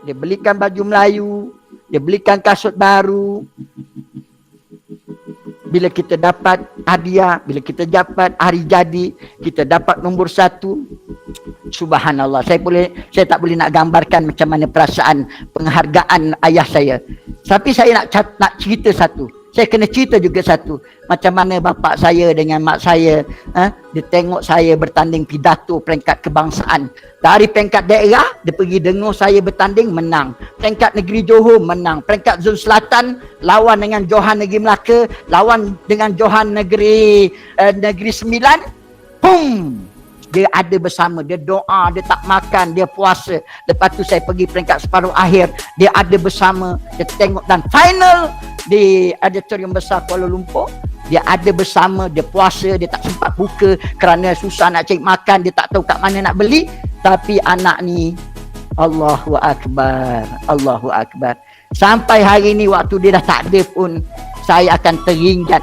dia belikan baju Melayu, dia belikan kasut baru. Bila kita dapat hadiah, bila kita dapat hari jadi, kita dapat nombor 1, subhanallah. Saya tak boleh nak gambarkan macam mana perasaan penghargaan ayah saya. Tapi saya nak cerita satu. Saya kena cerita juga satu. Macam mana bapa saya dengan mak saya, dia tengok saya bertanding pidato peringkat kebangsaan. Dari peringkat daerah, dia pergi dengar saya bertanding, menang. Peringkat negeri Johor, menang. Peringkat Zon Selatan, lawan dengan Johan Negeri Melaka, lawan dengan Johan Negeri Sembilan, pum! Dia ada bersama, dia doa, dia tak makan, dia puasa. Lepas tu saya pergi peringkat separuh akhir, dia ada bersama, dia tengok, dan final di auditorium besar Kuala Lumpur, dia ada bersama, dia puasa, dia tak sempat buka kerana susah nak cari makan, dia tak tahu kat mana nak beli. Tapi anak ni, Allahu Akbar, Allahu Akbar. Sampai hari ni waktu dia dah tak ada pun, saya akan teringat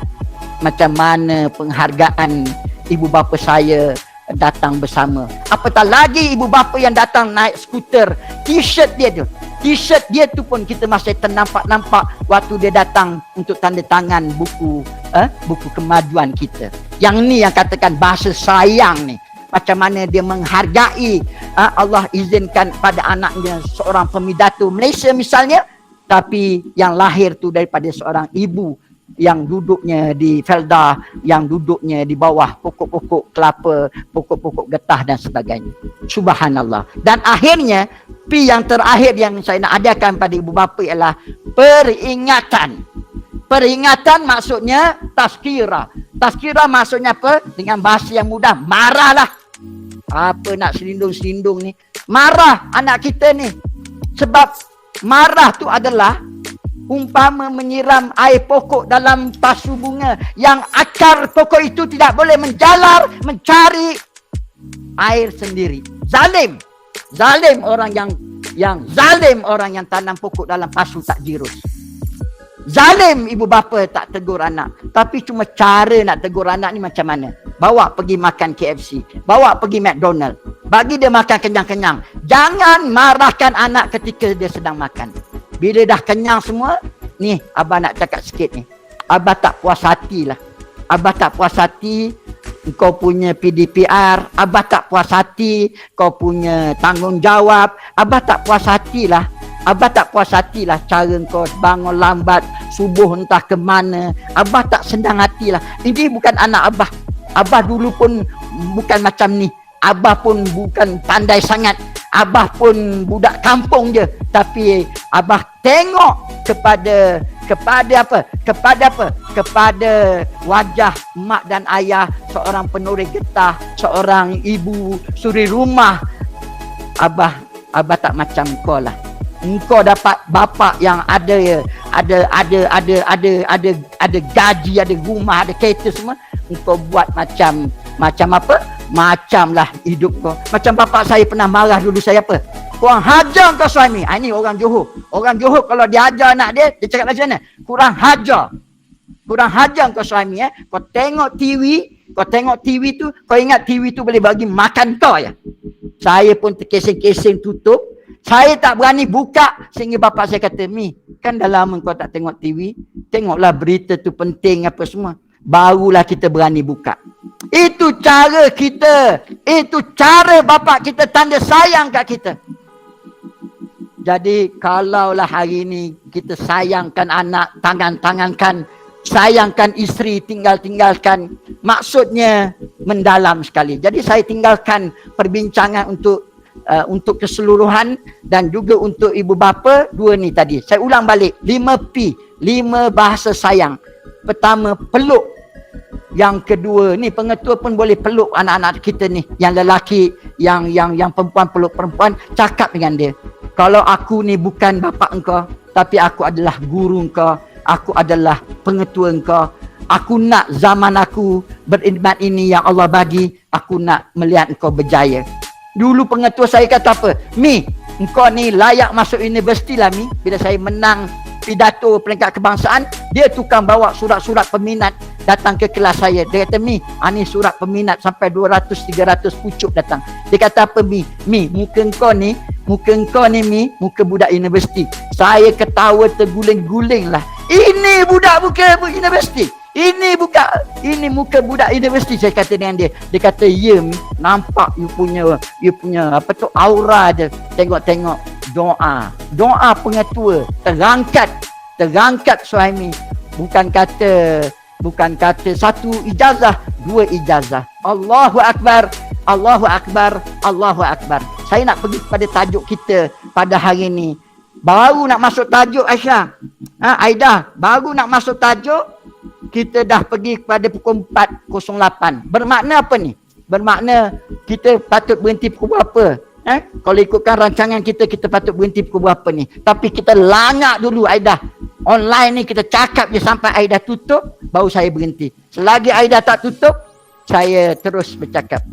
macam mana penghargaan ibu bapa saya datang bersama. Apatah lagi ibu bapa yang datang naik skuter, t-shirt dia tu pun kita masih ternampak waktu dia datang untuk tanda tangan buku kemajuan kita. Yang ni yang katakan bahasa sayang ni. Macam mana dia menghargai, Allah izinkan pada anaknya seorang pemidato Malaysia misalnya, tapi yang lahir tu daripada seorang ibu yang duduknya di Felda, yang duduknya di bawah pokok-pokok kelapa, pokok-pokok getah dan sebagainya. Subhanallah. Dan akhirnya, yang terakhir yang saya nak adakan pada ibu bapa ialah peringatan. Peringatan maksudnya tazkirah. Tazkirah maksudnya apa? Dengan bahasa yang mudah, marahlah. Apa nak selindung-selindung ni? Marah anak kita ni. Sebab marah tu adalah umpama menyiram air pokok dalam pasu bunga yang akar pokok itu tidak boleh menjalar mencari air sendiri. Zalim. Zalim orang yang zalim orang yang tanam pokok dalam pasu tak jirus. Zalim ibu bapa tak tegur anak. Tapi cuma cara nak tegur anak ni macam mana? Bawa pergi makan KFC, bawa pergi McDonald, bagi dia makan kenyang-kenyang. Jangan marahkan anak ketika dia sedang makan. Bila dah kenyang semua, ni abah nak cakap sikit ni. Abah tak puas hati lah. Abah tak puas hati kau punya PDPR. Abah tak puas hati kau punya tanggungjawab. Abah tak puas hati lah. Abah tak puas hati lah cara kau bangun lambat, subuh entah ke mana. Abah tak senang hati lah. Ini bukan anak abah. Abah dulu pun bukan macam ni. Abah pun bukan pandai sangat. Abah pun budak kampung je. Tapi abah tengok kepada apa? Kepada wajah mak dan ayah, seorang penoreh getah, seorang ibu suri rumah. Abah tak macam kau lah. Engkau dapat bapa yang ada gaji, ada rumah, ada kereta semua. Engkau buat macam apa? Macamlah hidup kau. Macam bapa saya pernah marah dulu saya apa? Kurang hajar kau suami. Ini orang Johor. Orang Johor kalau dia ajar anak dia cakap macam mana? Kurang hajar. Kurang hajar kau suami. Kau tengok TV tu, kau ingat TV tu boleh bagi makan kau ya. Saya pun terkesing-kesing tutup. Saya tak berani buka sehingga bapa saya kata, Mi, kan dah lama kau tak tengok TV. Tengoklah berita tu penting apa semua. Barulah kita berani buka. Itu cara kita. Itu cara bapa kita tanda sayang kat kita. Jadi kalaulah hari ini kita sayangkan anak, tangan-tangankan, sayangkan isteri, tinggalkan, maksudnya mendalam sekali. Jadi saya tinggalkan perbincangan untuk keseluruhan dan juga untuk ibu bapa dua ni tadi. Saya ulang balik, 5P, 5 bahasa sayang. Pertama, peluk. Yang kedua, ni pengetua pun boleh peluk anak-anak kita ni, yang lelaki, yang perempuan peluk perempuan, cakap dengan dia. Kalau aku ni bukan bapa engkau, tapi aku adalah guru engkau, aku adalah pengetua engkau. Aku nak zaman aku berkhidmat ini yang Allah bagi, aku nak melihat engkau berjaya. Dulu pengetua saya kata apa? Mi, engkau ni layak masuk universiti lah Mi. Bila saya menang pidato peringkat kebangsaan, dia tukang bawa surat-surat peminat datang ke kelas saya. Dia kata, Mi, ni surat peminat sampai 200-300 pucuk datang. Dia kata apa Mi? Mi, muka engkau ni muka engkau ni Mi, muka budak universiti. Saya ketawa terguling-guling lah. Ini budak muka universiti. Ini muka budak universiti. Saya kata dengan dia. Dia kata, ya Mi, nampak you punya apa tu, aura je. Tengok doa pengetua terangkat Suhaimi. Bukan kata satu ijazah, dua ijazah. Allahu Akbar. Saya nak pergi pada tajuk kita pada hari ni. Baru nak masuk tajuk, Aisyah. Aida, baru nak masuk tajuk, kita dah pergi kepada pukul 4.08. Bermakna apa ni? Bermakna kita patut berhenti pukul berapa? Kalau ikutkan rancangan kita patut berhenti pukul berapa ni? Tapi kita langak dulu, Aida. Online ni kita cakap je sampai Aida tutup, baru saya berhenti. Selagi Aida tak tutup, saya terus bercakap.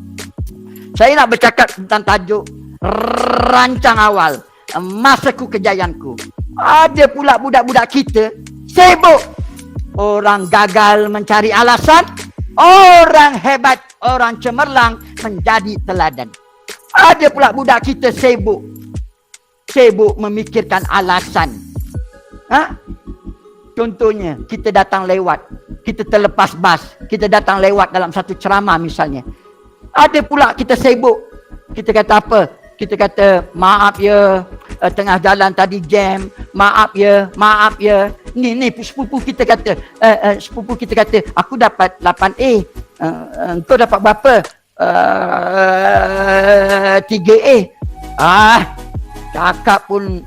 Saya nak bercakap tentang tajuk rancang awal, masaku kejayaanku. Ada pula budak-budak kita sibuk. Orang gagal mencari alasan, orang hebat, orang cemerlang menjadi teladan. Ada pula budak kita sibuk memikirkan alasan. Contohnya, kita datang lewat, kita terlepas bas, kita datang lewat dalam satu ceramah misalnya. Ada pula kita sibuk, kita kata apa? Kita kata, maaf ya, tengah jalan tadi jam, maaf ya. Ni sepupu kita kata, aku dapat 8A, engkau dapat berapa? 3A. Cakap pun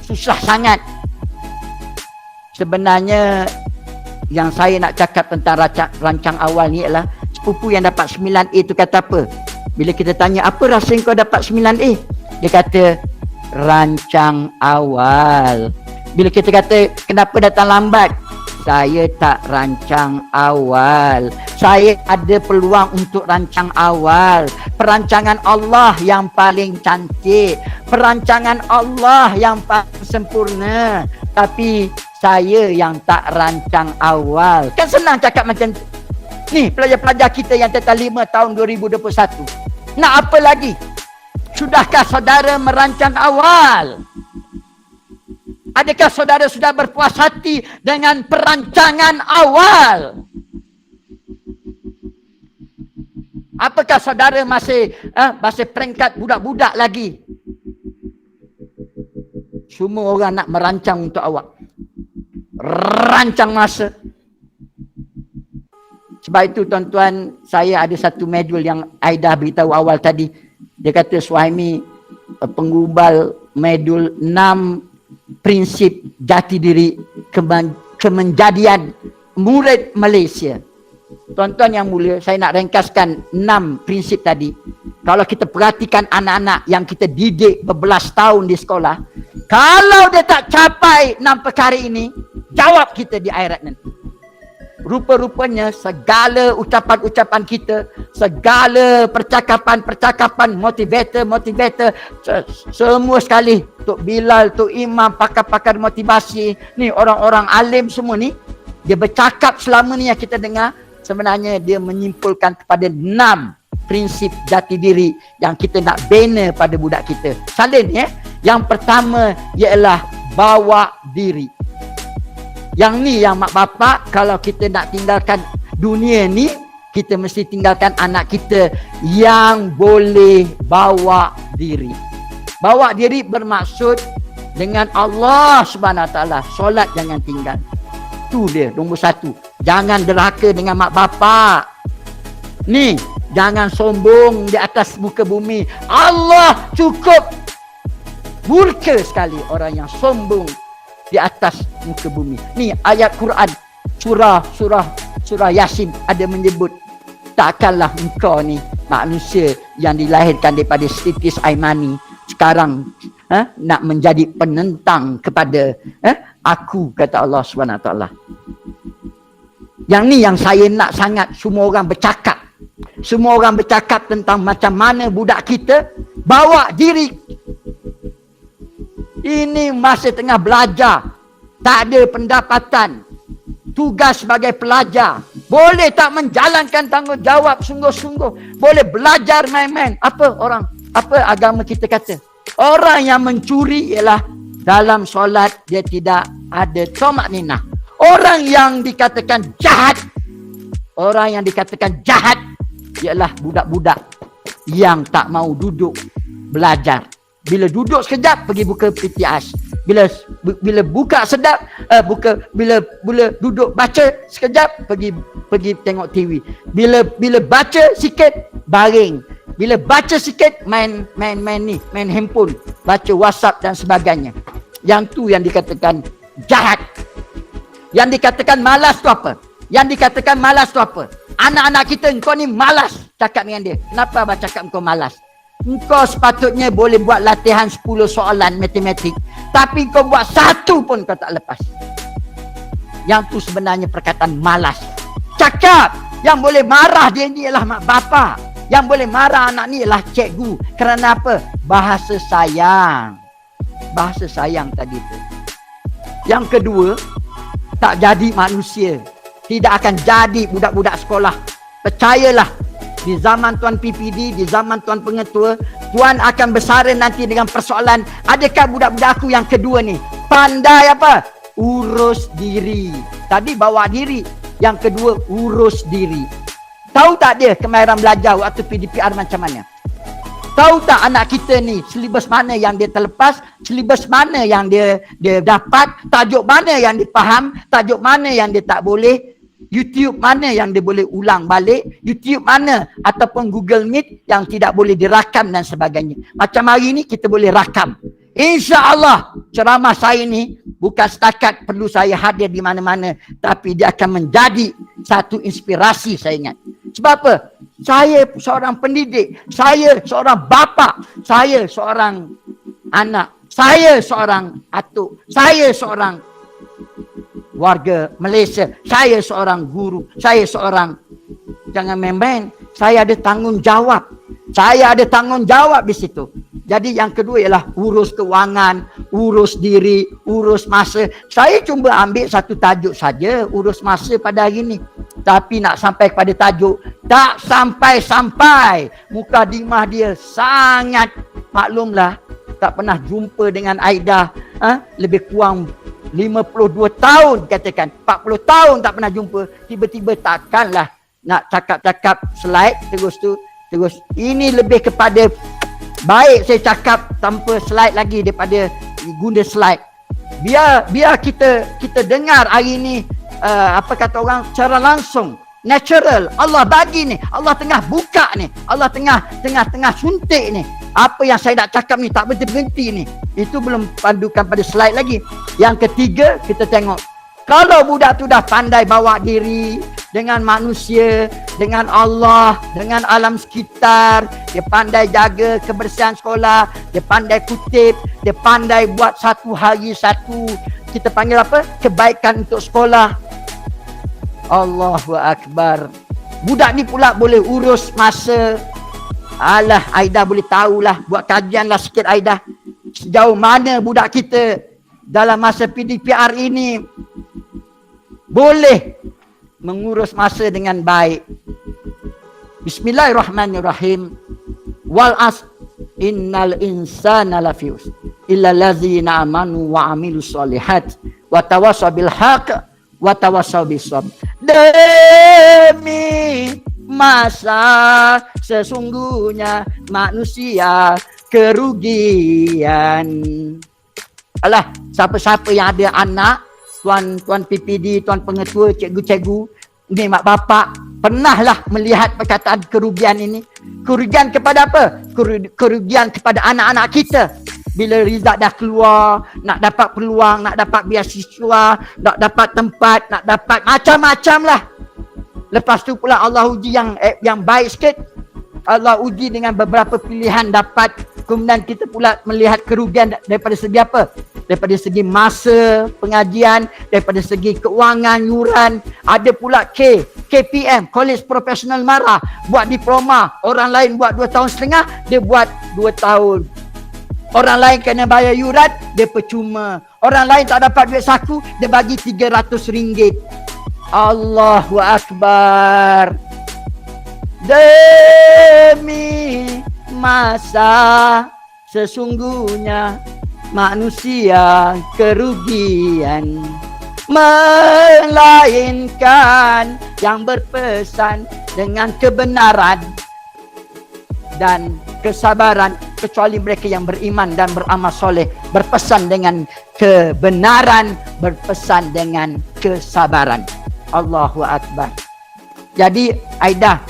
susah sangat. Sebenarnya yang saya nak cakap tentang rancang awal ni ialah sepupu yang dapat 9A tu kata apa? Bila kita tanya, apa rasa kau dapat 9A? Dia kata, rancang awal. Bila kita kata, kenapa datang lambat? Saya tak rancang awal. Saya ada peluang untuk rancang awal. Perancangan Allah yang paling cantik. Perancangan Allah yang paling sempurna. Tapi saya yang tak rancang awal. Kan senang cakap macam tu. Ni pelajar-pelajar kita yang tertalima tahun 2021. Nak apa lagi? Sudahkah saudara merancang awal? Adakah saudara sudah berpuas hati dengan perancangan awal? Apakah saudara masih peringkat budak-budak lagi? Semua orang nak merancang untuk awak. Rancang masa. Sebab itu tuan-tuan, saya ada satu modul yang Aida beritahu awal tadi. Dia kata, Suhaimi, penggubal modul 6 prinsip jati diri kemenjadian murid Malaysia. Tuan-tuan yang mulia, saya nak ringkaskan 6 prinsip tadi. Kalau kita perhatikan anak-anak yang kita didik berbelas tahun di sekolah, kalau dia tak capai 6 perkara ini, jawab kita di akhirat nanti. Rupa-rupanya segala ucapan-ucapan kita, segala percakapan-percakapan motivator, semua sekali, Tok Bilal, Tok Imam, pakar-pakar motivasi, ni orang-orang alim semua ni, dia bercakap selama ni yang kita dengar, sebenarnya dia menyimpulkan kepada 6 prinsip jati diri yang kita nak bina pada budak kita. Salin ya. Yang pertama ialah bawa diri. Yang ni yang mak bapak, kalau kita nak tinggalkan dunia ni, kita mesti tinggalkan anak kita yang boleh bawa diri. Bawa diri bermaksud dengan Allah Subhanahu Wa Taala. Solat jangan tinggal. Tu dia nombor 1. Jangan derhaka dengan mak bapak. Ni, jangan sombong di atas muka bumi. Allah cukup. Murka sekali orang yang sombong di atas muka bumi. Ni ayat Quran surah Yasin ada menyebut, takkanlah engkau ni manusia yang dilahirkan daripada titis aimani sekarang nak menjadi penentang kepada aku, kata Allah SWT. Yang ni yang saya nak sangat semua orang bercakap. Semua orang bercakap tentang macam mana budak kita bawa diri. Ini masih tengah belajar, tak ada pendapatan, tugas sebagai pelajar, boleh tak menjalankan tanggungjawab sungguh-sungguh, boleh belajar main-main. Apa agama kita kata? Orang yang mencuri ialah dalam solat dia tidak ada tumakninah. Orang yang dikatakan jahat, orang yang dikatakan jahat ialah budak-budak yang tak mau duduk belajar. Bila duduk sekejap pergi buka PTS. Bila buka sedap bila duduk baca sekejap pergi tengok TV. Bila baca sikit baring. Bila baca sikit main handphone, baca WhatsApp dan sebagainya. Yang tu yang dikatakan jahat. Yang dikatakan malas tu apa? Yang dikatakan malas tu apa? Anak-anak kita, engkau ni malas cakap dengan dia. Kenapa abang cakap engkau malas? Engkau sepatutnya boleh buat latihan 10 soalan matematik, tapi kau buat satu pun kau tak lepas. Yang tu sebenarnya perkataan malas. Cakap. Yang boleh marah dia ni ialah mak bapa. Yang boleh marah anak ni ialah cikgu. Kerana apa? Bahasa sayang. Bahasa sayang tadi tu. Yang kedua, tak jadi manusia. Tidak akan jadi budak-budak sekolah. Percayalah, di zaman Tuan PPD, di zaman Tuan Pengetua, Tuan akan bersara nanti dengan persoalan, adakah budak-budak aku yang kedua ni pandai apa? Urus diri. Tadi bawa diri. Yang kedua, urus diri. Tahu tak dia kemahiran belajar waktu PDPR macam mana? Tahu tak anak kita ni silibus mana yang dia terlepas, silibus mana yang dia dapat, tajuk mana yang dia faham, tajuk mana yang dia tak boleh, YouTube mana yang dia boleh ulang balik, YouTube mana ataupun Google Meet yang tidak boleh dirakam dan sebagainya. Macam hari ni kita boleh rakam. InsyaAllah ceramah saya ni bukan setakat perlu saya hadir di mana-mana, tapi dia akan menjadi satu inspirasi, saya ingat. Sebab apa? Saya seorang pendidik, saya seorang bapa, saya seorang anak, saya seorang atuk, saya seorang warga Malaysia, saya seorang guru, saya seorang, jangan main-main, saya ada tanggungjawab. Saya ada tanggungjawab di situ. Jadi yang kedua ialah urus kewangan, urus diri, urus masa. Saya cuma ambil satu tajuk saja, urus masa pada hari ini. Tapi nak sampai kepada tajuk, tak sampai-sampai. Mukadimah dia sangat, maklumlah, tak pernah jumpa dengan Aida. Lebih kurang 52 tahun katakan, 40 tahun tak pernah jumpa. Tiba-tiba takkanlah nak cakap-cakap slide terus ini lebih kepada baik saya cakap tanpa slide lagi daripada guna slide. Biar kita dengar hari ini apa kata orang, secara langsung, natural. Allah bagi ni, Allah tengah buka ni, Allah tengah suntik ni. Apa yang saya nak cakap ni tak berhenti ni. Itu belum pandukan pada slide lagi. Yang ketiga, kita tengok kalau budak tu dah pandai bawa diri dengan manusia, dengan Allah, dengan alam sekitar, dia pandai jaga kebersihan sekolah, dia pandai kutip, dia pandai buat satu hari satu, kita panggil apa? Kebaikan untuk sekolah. Allahu Akbar. Budak ni pula boleh urus masa. Alah, Aida boleh tahulah, buat kajianlah sikit Aida. Sejauh mana budak kita dalam masa PDPR ini boleh mengurus masa dengan baik. Bismillahirrahmanirrahim. Wal as innal insana lafi khusr illa allazina amanu wa amilus solihat wa tawassaw bil haqq wa tawassaw bis sabr. Demi masa sesungguhnya manusia kerugian. Alah, siapa-siapa yang ada anak, tuan PPD, tuan pengetua, cikgu-cikgu, ni mak bapak, pernahlah melihat perkataan kerugian ini. Kerugian kepada apa? Kerugian kepada anak-anak kita. Bila result dah keluar, nak dapat peluang, nak dapat beasiswa, nak dapat tempat, nak dapat macam-macam lah. Lepas tu pula Allah uji yang baik sikit. Allah uji dengan beberapa pilihan dapat. Kemudian kita pula melihat kerugian daripada segi apa? Daripada segi masa pengajian, daripada segi keuangan, yuran. Ada pula KPM, College Professional Mara, buat diploma. Orang lain buat 2 tahun setengah, dia buat 2 tahun. Orang lain kena bayar yuran, dia percuma. Orang lain tak dapat duit saku, dia bagi RM300. Allahu Akbar. Demi masa Sesungguhnya manusia kerugian, melainkan yang berpesan dengan kebenaran dan kesabaran, kecuali mereka yang beriman dan beramal soleh, berpesan dengan kebenaran, berpesan dengan kesabaran. Allahu Akbar. Jadi Aida,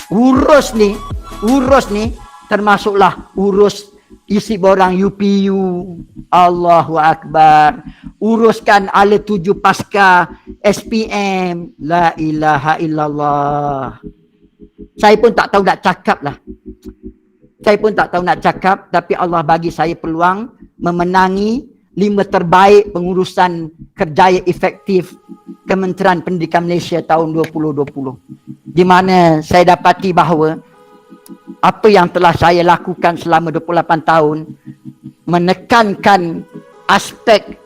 urus ni termasuklah urus isi borang UPU. Allahu Akbar. Uruskan ala 7 pasca SPM. La ilaha illallah. Saya pun tak tahu nak cakap lah. Tapi Allah bagi saya peluang memenangi 5 terbaik pengurusan kerjaya efektif Kementerian Pendidikan Malaysia tahun 2020. Di mana saya dapati bahawa apa yang telah saya lakukan selama 28 tahun menekankan aspek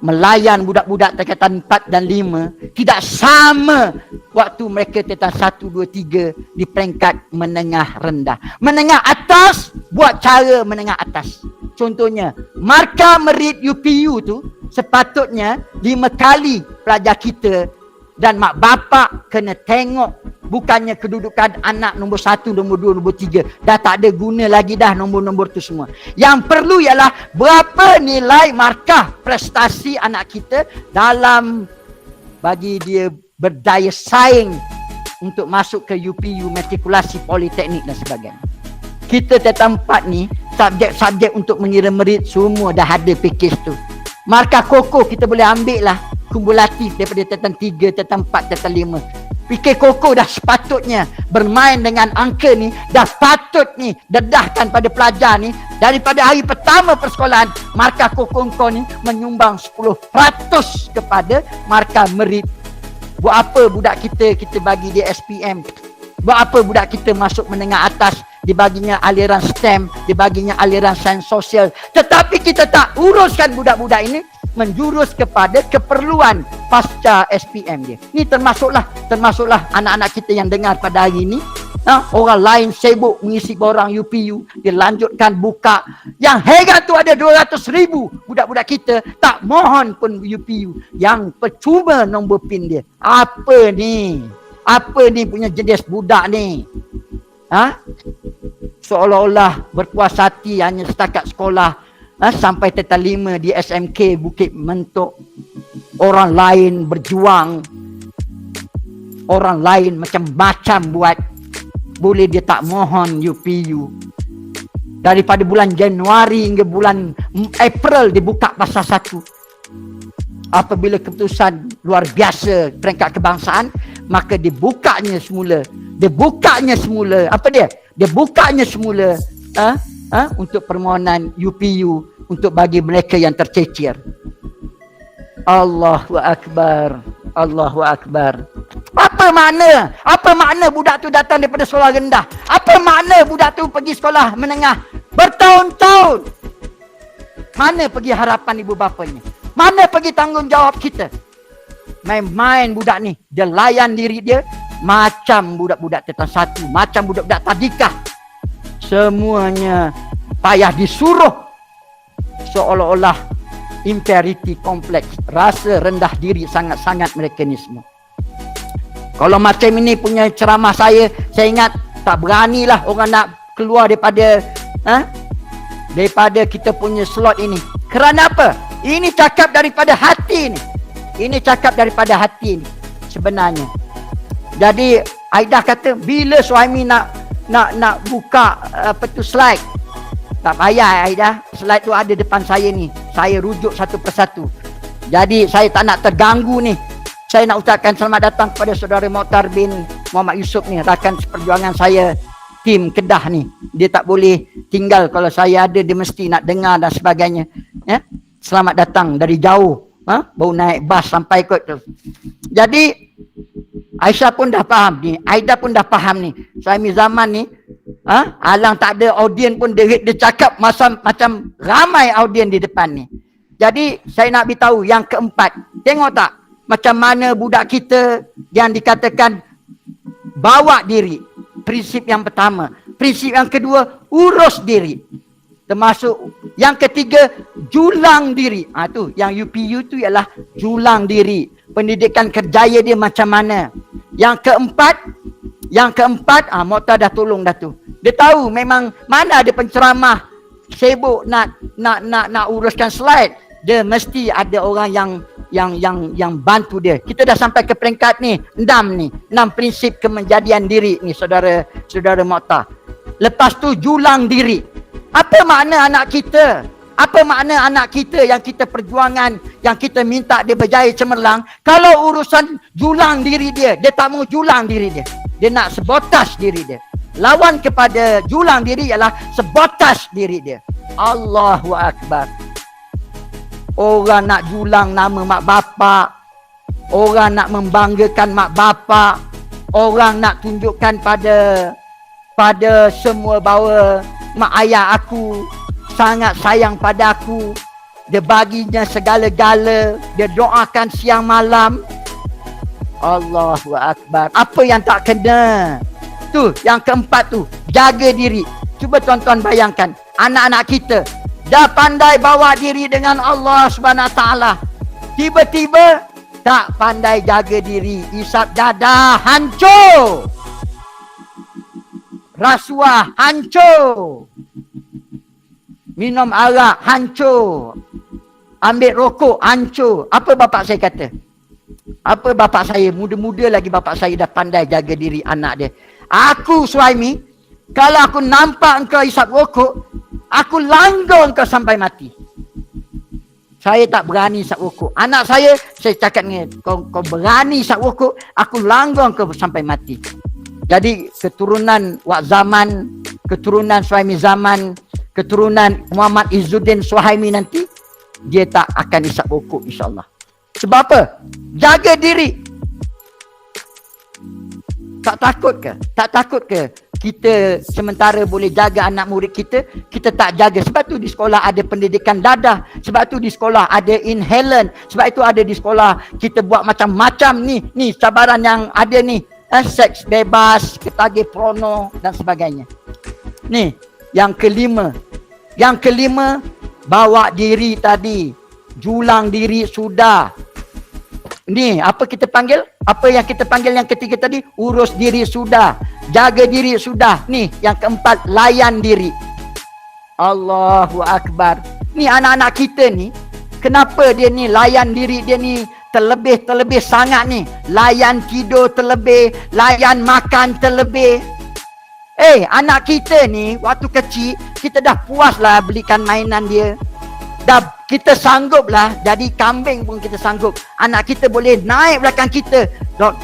melayan budak-budak tingkatan 4 dan 5 tidak sama waktu mereka tingkatan 1, 2, 3 di peringkat menengah rendah. Menengah atas buat cara menengah atas. Contohnya, markah merit UPU tu sepatutnya 5 kali pelajar kita dan mak bapak kena tengok, bukannya kedudukan anak nombor 1, nombor 2, nombor 3. Dah tak ada guna lagi dah nombor-nombor tu semua. Yang perlu ialah berapa nilai markah prestasi anak kita dalam bagi dia berdaya saing untuk masuk ke UPU, matrikulasi politeknik dan sebagainya. Kita tingkatan 4 ni, subjek-subjek untuk mengira merit semua dah ada package tu. Markah kokoh kita boleh ambil lah kumulatif daripada tingkatan 3, tingkatan 4, tingkatan 5. Fikir kokoh dah sepatutnya bermain dengan angka ni, dah patut ni dedahkan pada pelajar ni daripada hari pertama persekolahan. Markah kokoh kau ni menyumbang 10% kepada markah merit. Buat apa budak kita bagi dia SPM? Buat apa budak kita masuk menengah atas, dibaginya aliran STEM, dibaginya aliran sains sosial, tetapi kita tak uruskan budak-budak ini menjurus kepada keperluan pasca SPM dia. Ni termasuklah anak-anak kita yang dengar pada hari ini. Orang lain sibuk mengisi borang UPU, dia lanjutkan buka. Yang heran tu ada 200,000 budak-budak kita tak mohon pun UPU, yang percuma nombor PIN dia. Apa ni? Apa ni punya jenis budak ni? Seolah-olah berpuas hati hanya setakat sekolah sampai tingkatan 5 di SMK Bukit Mentok. Orang lain berjuang, orang lain macam-macam buat, boleh dia tak mohon UPU. Daripada bulan Januari hingga bulan April dibuka pasal 1. Apabila keputusan luar biasa peringkat kebangsaan, maka dibukanya semula. Apa dia? Dibukanya semula untuk permohonan UPU untuk bagi mereka yang tercecir. Allahu Akbar. Allahu Akbar. Apa makna budak tu datang daripada sekolah rendah? Apa makna budak tu pergi sekolah menengah bertahun-tahun? Mana pergi harapan ibu bapanya? Mana pergi tanggungjawab kita? Main-main budak ni, dia layan diri dia macam budak-budak tingkatan 1, macam budak-budak tadika. Semuanya payah disuruh, seolah-olah inferiority complex, rasa rendah diri sangat-sangat mereka ni semua. Kalau macam ini punya ceramah saya ingat tak beranilah orang nak keluar daripada kita punya slot ini. Kerana apa? Ini cakap daripada hati ni. Ini cakap daripada hati ni sebenarnya. Jadi Aida kata bila Suhaimi nak buka slide, tak payah Aida, slide tu ada depan saya ni. Saya rujuk satu persatu. Jadi saya tak nak terganggu ni. Saya nak ucapkan selamat datang kepada saudara Mokhtar bin Muhammad Yusof ni, rakan seperjuangan saya, tim Kedah ni. Dia tak boleh tinggal kalau saya ada, dia mesti nak dengar dan sebagainya. Ya? Selamat datang dari jauh. Baru naik bas sampai kot tu. Jadi Aisyah pun dah faham ni, Aida pun dah faham ni. Suhaimi zaman ni alang tak ada audien pun dia cakap macam ramai audien di depan ni. Jadi saya nak beritahu yang keempat. Tengok tak macam mana budak kita yang dikatakan bawa diri. Prinsip yang pertama, prinsip yang kedua, urus diri. Termasuk yang ketiga, julang diri. Tu yang UPU tu ialah julang diri. Pendidikan kerjaya dia macam mana. Yang keempat, Mokhtar dah tolong dah tu. Dia tahu memang mana ada penceramah sibuk nak uruskan slide, dia mesti ada orang yang bantu dia. Kita dah sampai ke peringkat ni, 6 prinsip kemenjadian diri ni, saudara Mokhtar. Lepas tu julang diri. Apa makna anak kita? Apa makna anak kita yang kita perjuangan, yang kita minta dia berjaya cemerlang, kalau urusan julang diri dia tak mau julang diri dia. Dia nak sabotaj diri dia. Lawan kepada julang diri ialah sabotaj diri dia. Allahu Akbar. Orang nak julang nama mak bapak, orang nak membanggakan mak bapak, orang nak tunjukkan pada semua bahawa mak ayah aku sangat sayang pada aku. Dia baginya segala-gala, dia doakan siang malam. Allahu Akbar. Apa yang tak kena? Tu, yang keempat tu, jaga diri. Cuba tuan-tuan bayangkan, anak-anak kita dah pandai bawa diri dengan Allah SWT, tiba-tiba tak pandai jaga diri, isap dadah, hancur. Rasuah, hancur. Minum arak, hancur. Ambil rokok, hancur. Apa bapak saya kata? Apa bapak saya, muda-muda lagi bapak saya dah pandai jaga diri anak dia. Aku, Suhaimi, kalau aku nampak engkau isap rokok, aku langgar engkau sampai mati. Saya tak berani isap rokok. Anak saya cakap dengan kau berani isap rokok, aku langgar engkau sampai mati. Jadi keturunan Wak Zaman, keturunan Suhaimi Zaman, keturunan Muhammad Izzuddin Suhaimi nanti, dia tak akan isap rokok, insyaAllah. Sebab apa? Jaga diri. Tak takut ke? Tak takut ke? Kita sementara boleh jaga anak murid kita, kita tak jaga. Sebab tu di sekolah ada pendidikan dadah. Sebab tu di sekolah ada inhalant. Sebab itu ada di sekolah kita buat macam-macam ni. Ni cabaran yang ada ni. Seks bebas, ketagih porno dan sebagainya. Ni, yang kelima. Yang kelima, bawa diri tadi. Julang diri sudah. Ni, apa kita panggil? Apa yang kita panggil yang ketiga tadi? Urus diri sudah. Jaga diri sudah. Ni, yang keempat, layan diri. Allahu Akbar. Ni anak-anak kita ni, kenapa dia ni layan diri dia ni terlebih sangat ni? Layan tidur terlebih, layan makan terlebih. Anak kita ni waktu kecil kita dah puas lah belikan mainan dia. Dah kita sanggup lah jadi kambing pun kita sanggup. Anak kita boleh naik belakang kita. Dok.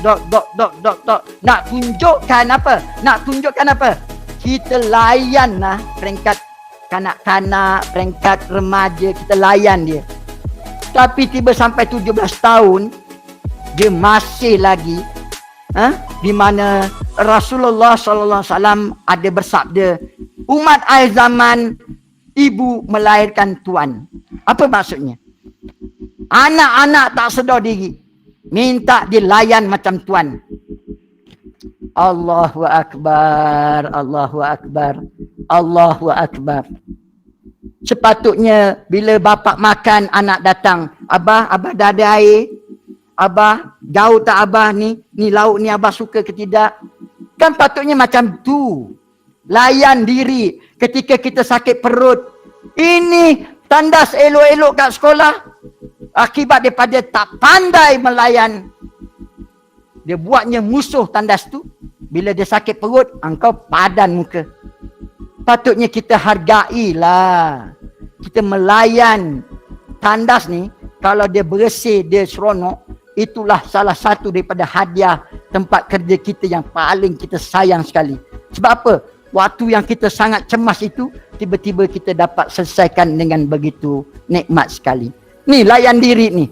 Nak tunjukkan apa? Kita layan lah peringkat kanak-kanak, peringkat remaja, kita layan dia. Tapi tiba sampai 17 tahun, dia masih lagi di mana Rasulullah SAW ada bersabda, umat akhir zaman, ibu melahirkan tuan. Apa maksudnya? Anak-anak tak sedar diri, minta dilayan macam tuan. Allahu Akbar, Allahu Akbar, Allahu Akbar. Sepatutnya bila bapak makan, anak datang, abah dah ada air, abah jauh tak abah ni lauk ni abah suka ke tidak? Kan patutnya macam tu. Layan diri ketika kita sakit perut. Ini tandas elok-elok kat sekolah akibat daripada tak pandai melayan. Dia buatnya musuh tandas tu. Bila dia sakit perut, engkau padan muka. Patutnya kita hargailah. Kita melayan tandas ni. Kalau dia bersih, dia seronok, itulah salah satu daripada hadiah tempat kerja kita yang paling kita sayang sekali. Sebab apa? Waktu yang kita sangat cemas itu, tiba-tiba kita dapat selesaikan dengan begitu nikmat sekali. Ni layan diri ni.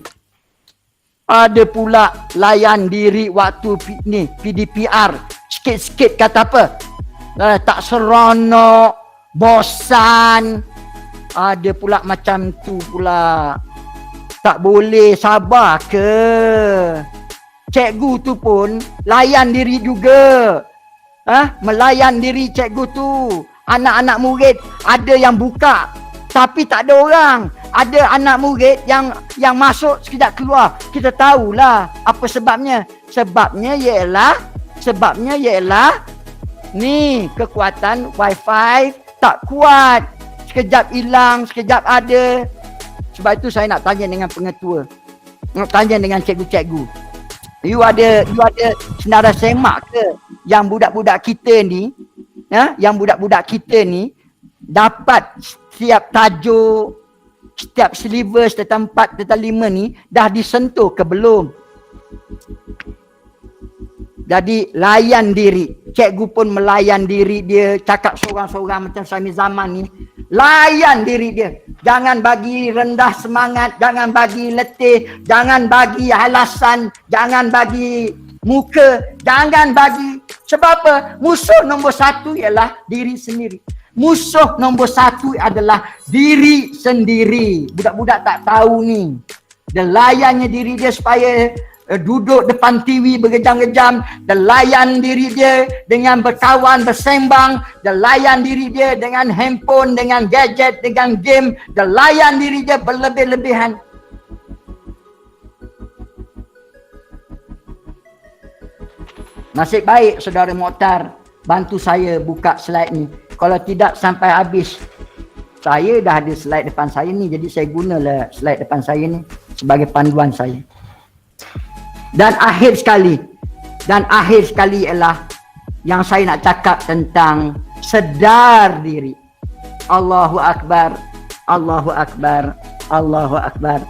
Ada pula layan diri waktu ni PDPR. Sikit-sikit kata apa? Tak seronok, bosan. Ada pula macam tu pula. Tak boleh sabar ke? Cikgu tu pun layan diri juga. melayan diri cikgu tu. Anak-anak murid ada yang buka tapi tak ada orang. Ada anak murid yang masuk sekejap keluar. Kita tahulah apa sebabnya. Sebabnya ialah ni kekuatan wifi tak kuat. Sekejap hilang, sekejap ada. Sebab itu saya nak tanya dengan pengetua. Nak tanya dengan cikgu-cikgu. You ada senarai semak ke yang budak-budak kita ni, yang budak-budak kita ni dapat setiap tajuk, setiap syllabus tentang 4, tentang 5 ni dah disentuh ke belum? Jadi layan diri. Cikgu pun melayan diri dia, cakap seorang-seorang macam Syamil Zaman ni. Layan diri dia. Jangan bagi rendah semangat, jangan bagi letih, jangan bagi alasan, jangan bagi muka, jangan bagi. Sebab apa? Musuh nombor 1 ialah diri sendiri. Musuh nombor 1 adalah diri sendiri. Budak-budak tak tahu ni. Dia layannya diri dia supaya duduk depan TV berjam-jam. Dia layan diri dia dengan berkawan, bersembang. Dia layan diri dia dengan handphone, dengan gadget, dengan game. Dia layan diri dia berlebih-lebihan. Nasib baik saudara Mokhtar bantu saya buka slide ni. Kalau tidak sampai habis. Saya dah ada slide depan saya ni. Jadi saya gunalah slide depan saya ni sebagai panduan saya. Dan akhir sekali ialah yang saya nak cakap tentang sedar diri. Allahu Akbar, Allahu Akbar, Allahu Akbar.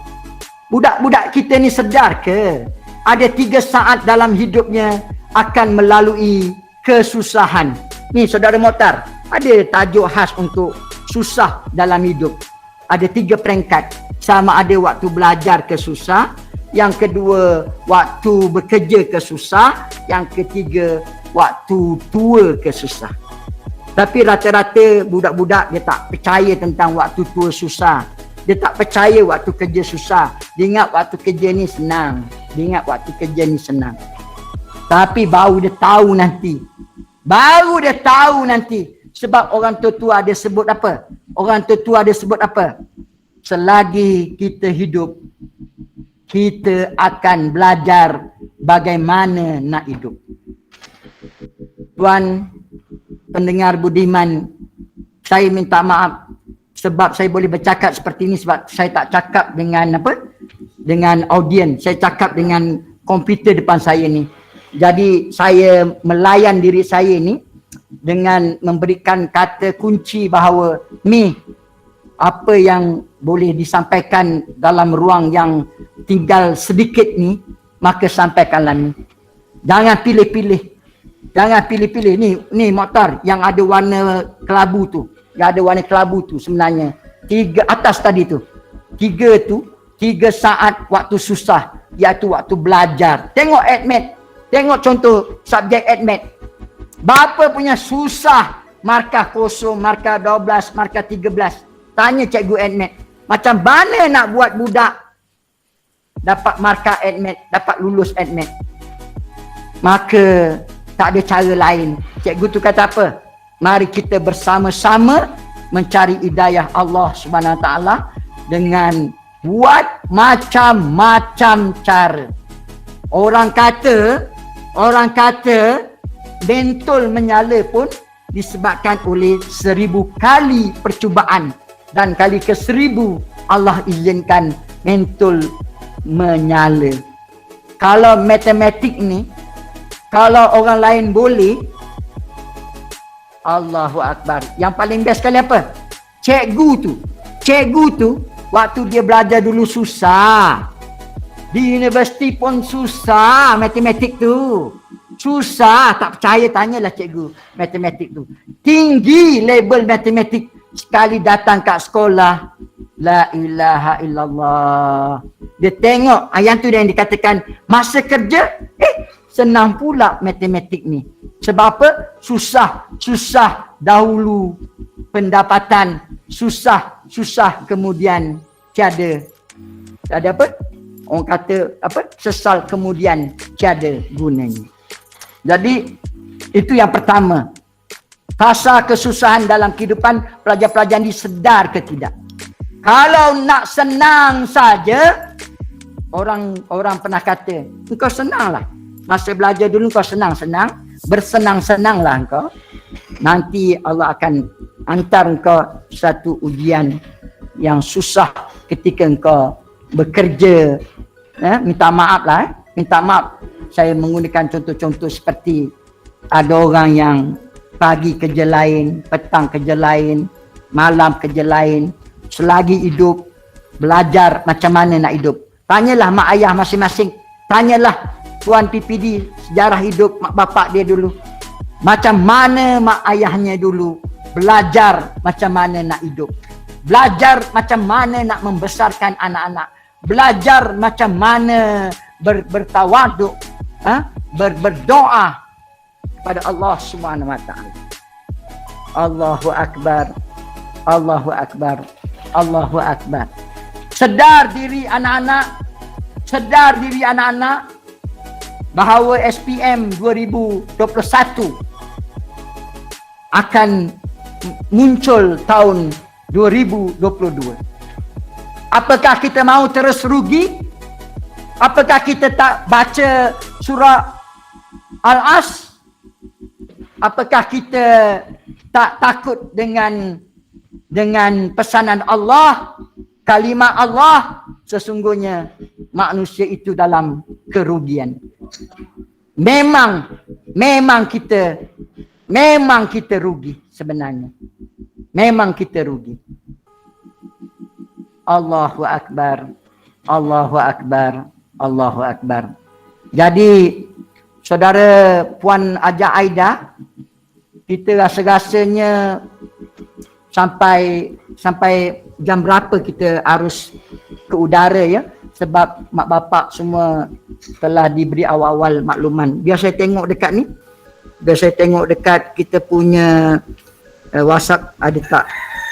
Budak-budak kita ni sedar ke? Ada 3 saat dalam hidupnya akan melalui kesusahan. Ni saudara Mokhtar, ada tajuk khas untuk susah dalam hidup. Ada 3 peringkat. Sama ada waktu belajar ke susah, yang kedua waktu bekerja ke susah, yang ketiga waktu tua ke susah. Tapi rata-rata budak-budak dia tak percaya tentang waktu tua susah. Dia tak percaya waktu kerja susah. Dia ingat waktu kerja ni senang. Tapi baru dia tahu nanti. Sebab orang tua ada sebut apa? Selagi kita hidup, kita akan belajar bagaimana nak hidup. Tuan pendengar budiman, saya minta maaf sebab saya boleh bercakap seperti ini sebab saya tak cakap dengan dengan audiens. Saya cakap dengan komputer depan saya ni. Jadi saya melayan diri saya ni dengan memberikan kata kunci bahawa ni apa yang boleh disampaikan dalam ruang yang tinggal sedikit ni, maka sampaikanlah ni. Jangan pilih-pilih. Ni Mokhtar yang ada warna kelabu tu. Yang ada warna kelabu tu sebenarnya. 3 atas tadi tu. 3 saat waktu susah, iaitu waktu belajar. Tengok admit. Tengok contoh subjek admit. Berapa punya susah markah 0, markah 12, markah 13. Tanya cikgu admit, macam mana nak buat budak dapat markah admit, dapat lulus admit? Maka tak ada cara lain. Cikgu tu kata apa? Mari kita bersama-sama mencari hidayah Allah Subhanahu Wa Taala dengan buat macam-macam cara. Orang kata bentol menyala pun disebabkan oleh 1000 kali percubaan. Dan kali ke-1000 Allah izinkan mentol menyala. Kalau matematik ni, kalau orang lain boleh, Allahu Akbar. Yang paling best sekali apa? Cikgu tu waktu dia belajar dulu susah. Di universiti pun susah matematik tu. Susah, tak percaya tanyalah cikgu matematik tu. Tinggi label matematik. Sekali datang kat sekolah, la ilaha illallah. Dia tengok yang tu yang dikatakan masa kerja, senang pula matematik ni. Sebab apa? Susah dahulu pendapatan, susah kemudian tiada apa? Orang kata apa? Sesal kemudian tiada gunanya. Jadi Itu yang pertama. Fasa kesusahan dalam kehidupan pelajar-pelajar ini sedar ke tidak? Kalau nak senang saja, orang pernah kata, engkau senanglah. Masa belajar dulu kau senang-senang, bersenang-senanglah engkau. Nanti Allah akan hantar engkau satu ujian yang susah ketika engkau bekerja. Minta maaf lah. Minta maaf. Saya menggunakan contoh-contoh seperti ada orang yang pagi kerja lain, petang kerja lain, malam kerja lain. Selagi hidup, belajar macam mana nak hidup. Tanyalah mak ayah masing-masing. Tanyalah Tuan PPD sejarah hidup mak bapak dia dulu. Macam mana mak ayahnya dulu belajar macam mana nak hidup. Belajar macam mana nak membesarkan anak-anak. Belajar macam mana bertawaduk, berdoa kepada Allah Subhanahu wa taala. Allahu akbar. Allahu akbar. Allahu akbar. Sedar diri anak-anak. Sedar diri anak-anak bahawa SPM 2021 akan muncul tahun 2022. Apakah kita mau terus rugi? Apakah kita tak baca surah Al-As? Apakah kita tak takut dengan pesanan Allah, kalimat Allah? Sesungguhnya manusia itu dalam kerugian. Memang kita rugi sebenarnya. Memang kita rugi. Allahu akbar. Allahu akbar. Allahu akbar. Jadi saudara Puan Haja Aida, kita rasa-rasanya sampai jam berapa kita harus ke udara ya, sebab mak bapak semua telah diberi awal-awal makluman. Biar saya tengok dekat ni. Biar saya tengok dekat kita punya WhatsApp ada tak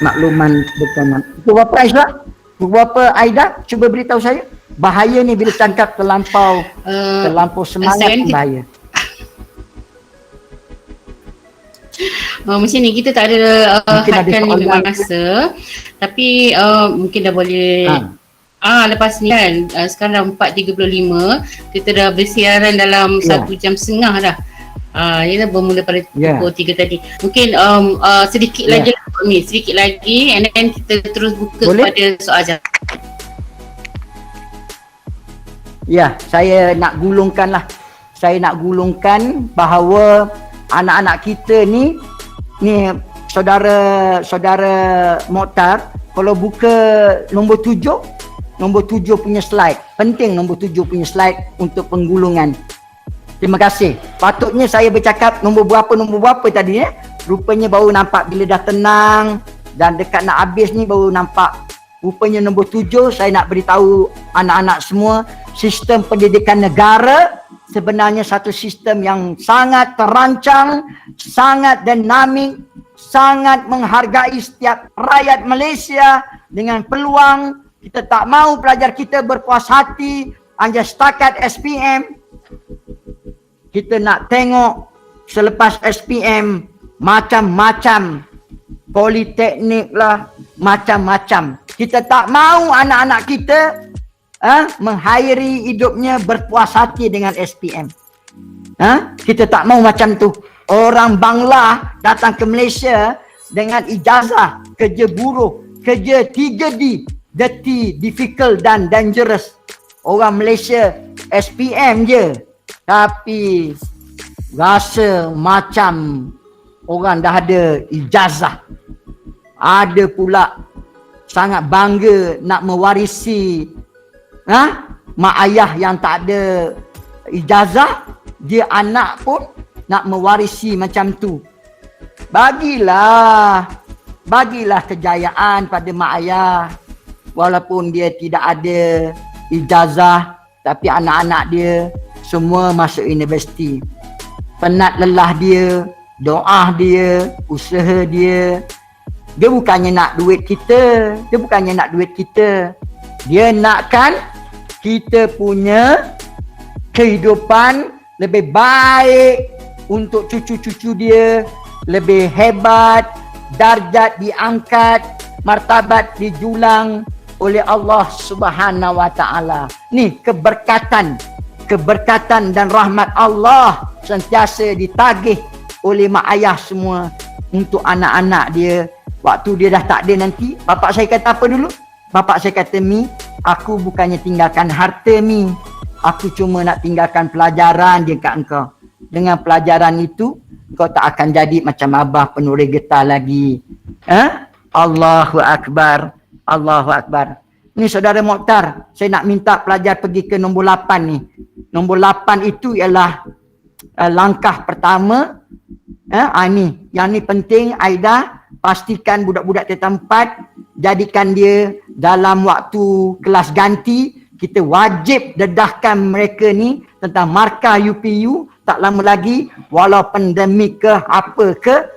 makluman berkenaan. Pukul berapa Aizah? Pukul berapa Aida? Cuba beritahu saya. Bahaya ni bila tangkap terlampau semangat bahaya. Macam ni kita tak ada hadkan ni memang rasa, tapi mungkin dah boleh lepas ni kan sekarang 4.35 kita dah bersiaran dalam 1 jam setengah dah. Ia dah bermula pada pukul 3 tadi. Mungkin sedikit lagi ni, sedikit lagi and then kita terus buka kepada soal jawab. Ya, saya nak gulungkan bahawa anak-anak kita ni saudara Mokhtar, kalau buka nombor 7 punya slide. Penting nombor 7 punya slide untuk penggulungan. Terima kasih. Patutnya saya bercakap nombor berapa tadi ya. Rupanya baru nampak bila dah tenang dan dekat nak habis ni baru nampak. Rupanya nombor 7 saya nak beritahu anak-anak semua, sistem pendidikan negara sebenarnya satu sistem yang sangat terancang, sangat dinamik, sangat menghargai setiap rakyat Malaysia dengan peluang. Kita tak mahu pelajar kita berpuas hati hanya setakat SPM. Kita nak tengok selepas SPM macam-macam, politeknik lah, macam-macam. Kita tak mahu anak-anak kita mengakhiri hidupnya berpuas hati dengan SPM. Kita tak mahu macam tu. Orang Bangla datang ke Malaysia dengan ijazah kerja buruh, kerja 3D, dirty, difficult dan dangerous. Orang Malaysia SPM je, tapi rasa macam orang dah ada ijazah. Ada pula sangat bangga nak mewarisi mak ayah yang tak ada ijazah, dia anak pun nak mewarisi macam tu. Bagilah kejayaan pada mak ayah. Walaupun dia tidak ada ijazah, tapi anak-anak dia semua masuk universiti. Penat lelah dia, doa dia, usaha dia. Dia bukannya nak duit kita. Dia nakkan kita punya kehidupan lebih baik, untuk cucu-cucu dia lebih hebat, darjat diangkat, martabat dijulang oleh Allah Subhanahu wa taala. Ni keberkatan dan rahmat Allah sentiasa ditagih oleh mak ayah semua untuk anak-anak dia. Waktu dia dah tak ada nanti, bapak saya kata apa dulu? Bapak saya kata, Mi, aku bukannya tinggalkan harta, Mi. Aku cuma nak tinggalkan pelajaran je kat engkau. Dengan pelajaran itu, kau tak akan jadi macam abah penuri getah lagi. Allahu Akbar. Allahu Akbar. Ni saudara Mokhtar, saya nak minta pelajar pergi ke nombor 8 ni. Nombor 8 itu ialah langkah pertama. Yang ni penting, Aida. Pastikan budak-budak tempat, jadikan dia dalam waktu kelas ganti, kita wajib dedahkan mereka ni tentang markah UPU. Tak lama lagi, walau pandemik ke apa ke,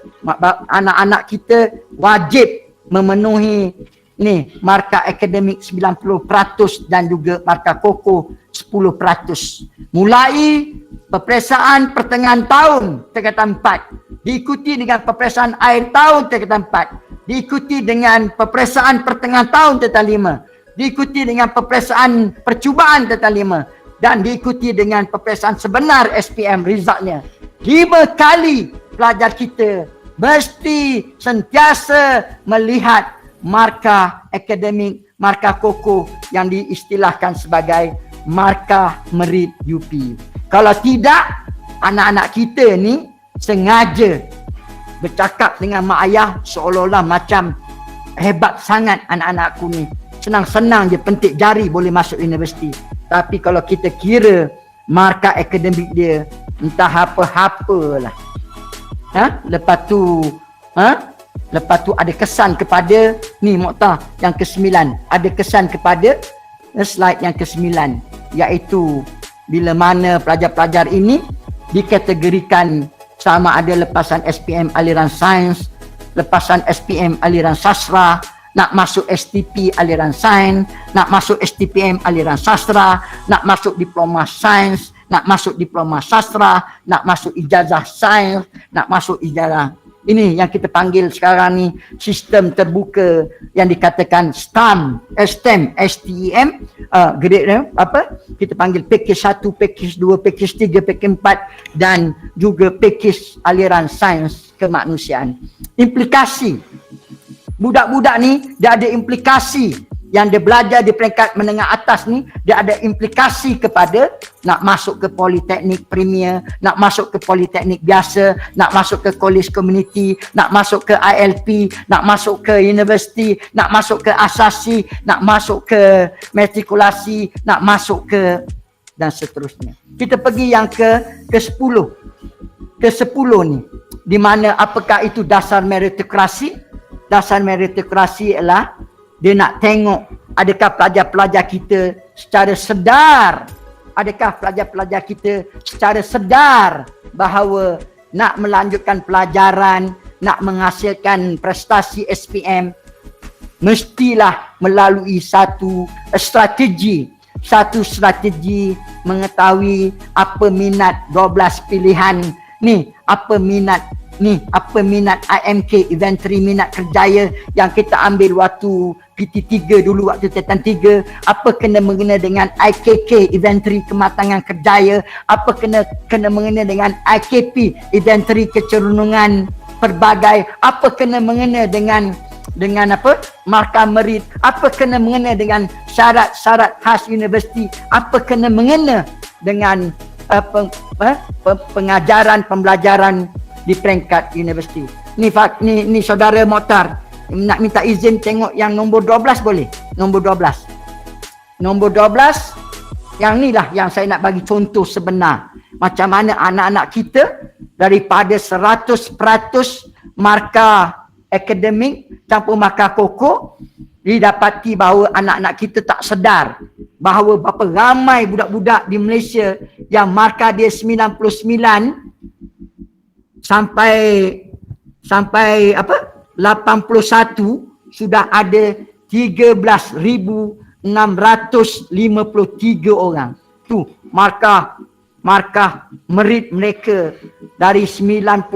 anak-anak kita wajib memenuhi ni markah akademik 90% dan juga markah kokoh 10%. Mulai peperiksaan pertengahan tahun tingkatan 4, diikuti dengan peperiksaan akhir tahun tingkatan 4, diikuti dengan peperiksaan pertengahan tahun tingkatan 5, diikuti dengan peperiksaan percubaan tingkatan 5 dan diikuti dengan peperiksaan sebenar SPM resultnya. 5 kali pelajar kita mesti sentiasa melihat markah akademik, markah kokoh yang diistilahkan sebagai markah merit UP. Kalau tidak, anak-anak kita ni sengaja bercakap dengan mak ayah seolah-olah macam hebat sangat anak-anakku ni. Senang-senang je pentik jari boleh masuk universiti. Tapi kalau kita kira markah akademik dia, entah apa-apalah. Lepas tu ada kesan kepada ni Mokhtar yang ke-9. Ada kesan kepada slide yang ke-9, iaitu bila mana pelajar-pelajar ini dikategorikan sama ada lepasan SPM aliran sains, lepasan SPM aliran sastra, nak masuk STP aliran sains, nak masuk STPM aliran sastra, nak masuk diploma sains, nak masuk diploma sastra, nak masuk ijazah sains, nak masuk ijazah. Ini yang kita panggil sekarang ni sistem terbuka yang dikatakan STEM, grade apa? Kita panggil package 1, package 2, package 3, package 4 dan juga package aliran sains kemanusiaan. Implikasi. Budak-budak ni dia ada implikasi yang dia belajar di peringkat menengah atas ni, dia ada implikasi kepada nak masuk ke politeknik premier, nak masuk ke politeknik biasa, nak masuk ke college community, nak masuk ke ILP, nak masuk ke universiti, nak masuk ke asasi, nak masuk ke matrikulasi, nak masuk ke dan seterusnya. Kita pergi yang ke-10. Ke-10 ni, di mana apakah itu dasar meritokrasi? Dasar meritokrasi ialah dia nak tengok adakah pelajar-pelajar kita secara sedar, adakah pelajar-pelajar kita secara sedar bahawa nak melanjutkan pelajaran, nak menghasilkan prestasi SPM, mestilah melalui satu strategi mengetahui apa minat 12 pilihan ni, apa minat IMK, inventory minat kerjaya yang kita ambil waktu PT3 dulu, waktu Tetan 3, apa kena mengena dengan IKK, inventory kematangan kerjaya, apa kena mengena dengan IKP, inventory kecerunungan pelbagai, apa kena mengena dengan apa? Markah merit, apa kena mengena dengan syarat-syarat khas universiti, apa kena mengena dengan pengajaran, pembelajaran di peringkat universiti. Ni saudara Mokhtar nak minta izin tengok yang nombor 12 boleh? Nombor 12 yang ni lah yang saya nak bagi contoh sebenar macam mana anak-anak kita daripada 100% markah akademik campur markah kokoh, didapati bahawa anak-anak kita tak sedar bahawa berapa ramai budak-budak di Malaysia yang markah dia 99 sampai apa 81, sudah ada 13,653 orang. Tu markah markah merit mereka dari 99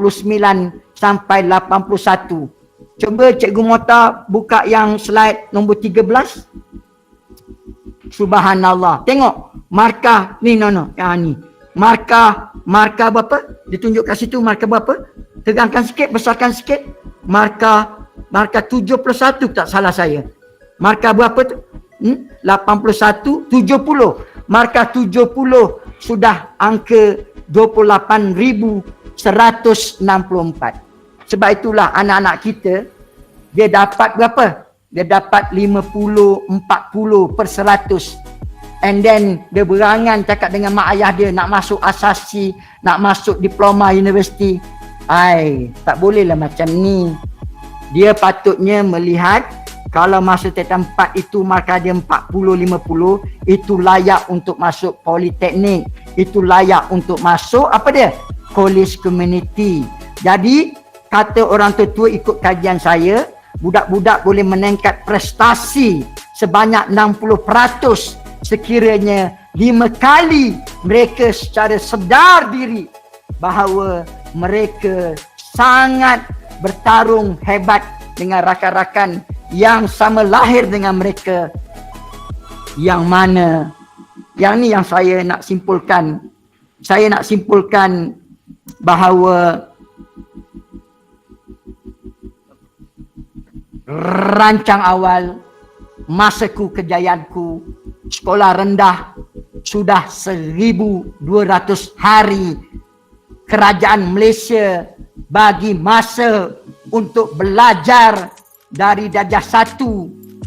sampai 81. Cuba Cikgu Mota buka yang slide nombor 13. Subhanallah. Tengok markah ni yang ni. Markah berapa? Ditunjuk kat situ markah berapa? Tegangkan sikit, besarkan sikit. Markah 71 tak salah saya. Markah berapa tu? 81, 70. Markah 70 sudah angka 28,164. Sebab itulah anak-anak kita, dia dapat berapa? Dia dapat 50, 40 per 100. And then dia berangan cakap dengan mak ayah dia nak masuk asasi, nak masuk diploma universiti. Tak bolehlah macam ni. Dia patutnya melihat kalau masa tempat itu markah dia 40, 50, itu layak untuk masuk politeknik. Itu layak untuk masuk apa dia? College community. Jadi kata orang tua ikut kajian saya, budak-budak boleh meningkat prestasi sebanyak 60% sekiranya 5 kali mereka secara sedar diri bahawa mereka sangat bertarung hebat dengan rakan-rakan yang sama lahir dengan mereka. Yang mana, yang ni yang saya nak simpulkan. Saya nak simpulkan bahawa rancang awal masaku, kejayaanku, sekolah rendah sudah 1,200 hari kerajaan Malaysia bagi masa untuk belajar dari darjah 1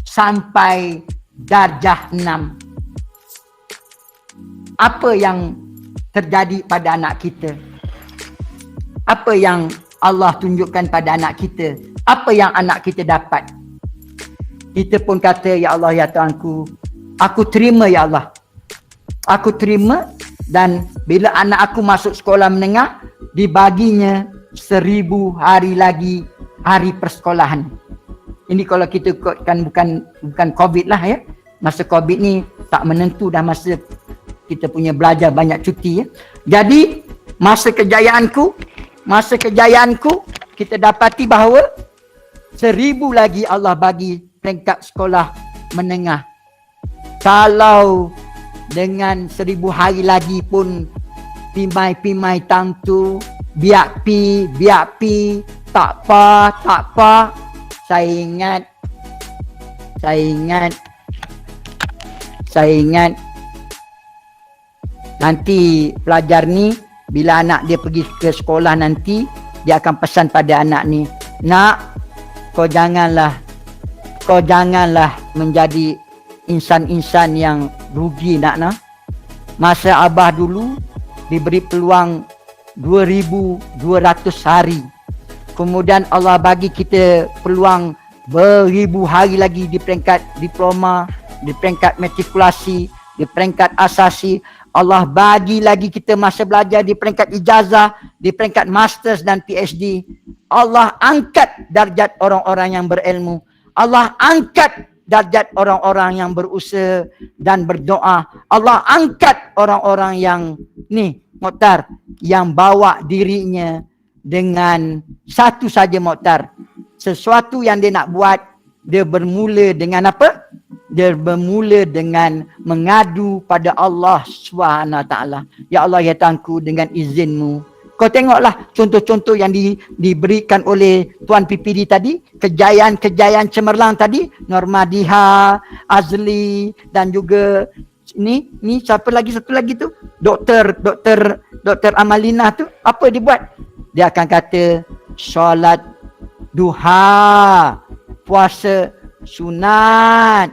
sampai darjah 6. Apa yang terjadi pada anak kita? Apa yang Allah tunjukkan pada anak kita? Apa yang anak kita dapat? Kita pun kata, ya Allah, ya Tuhanku, aku terima ya Allah. Aku terima, dan bila anak aku masuk sekolah menengah, dibaginya 1,000 hari lagi hari persekolahan. Ini kalau kita kan bukan COVID lah ya. Masa COVID ni tak menentu dah masa kita punya belajar banyak cuti ya. Jadi masa kejayaanku kita dapati bahawa 1,000 lagi Allah bagi peringkat sekolah menengah. Kalau dengan 1,000 hari lagi pun pimai tang tu, biak pi, tak apa. Saya ingat nanti pelajar ni bila anak dia pergi ke sekolah nanti, dia akan pesan pada anak ni, nak, kau janganlah menjadi insan-insan yang rugi nak. Masa abah dulu diberi peluang 2,200 hari. Kemudian Allah bagi kita peluang beribu hari lagi di peringkat diploma, di peringkat matrikulasi, di peringkat asasi. Allah bagi lagi kita masa belajar di peringkat ijazah, di peringkat masters dan PhD. Allah angkat darjat orang-orang yang berilmu. Allah angkat darjat orang-orang yang berusaha dan berdoa. Allah angkat orang-orang yang Mokhtar, yang bawa dirinya dengan satu saja Mokhtar. Sesuatu yang dia nak buat, dia bermula dengan apa? Dia bermula dengan mengadu pada Allah SWT. Ya Allah, ya Tuhanku, dengan izinmu. Kau tengoklah contoh-contoh yang diberikan oleh Tuan PPD tadi, kejayaan-kejayaan cemerlang tadi, Normadiha, Azli, dan juga ni satu lagi tu, Doktor Amalina tu, apa dia buat? Dia akan kata solat duha, puasa sunat,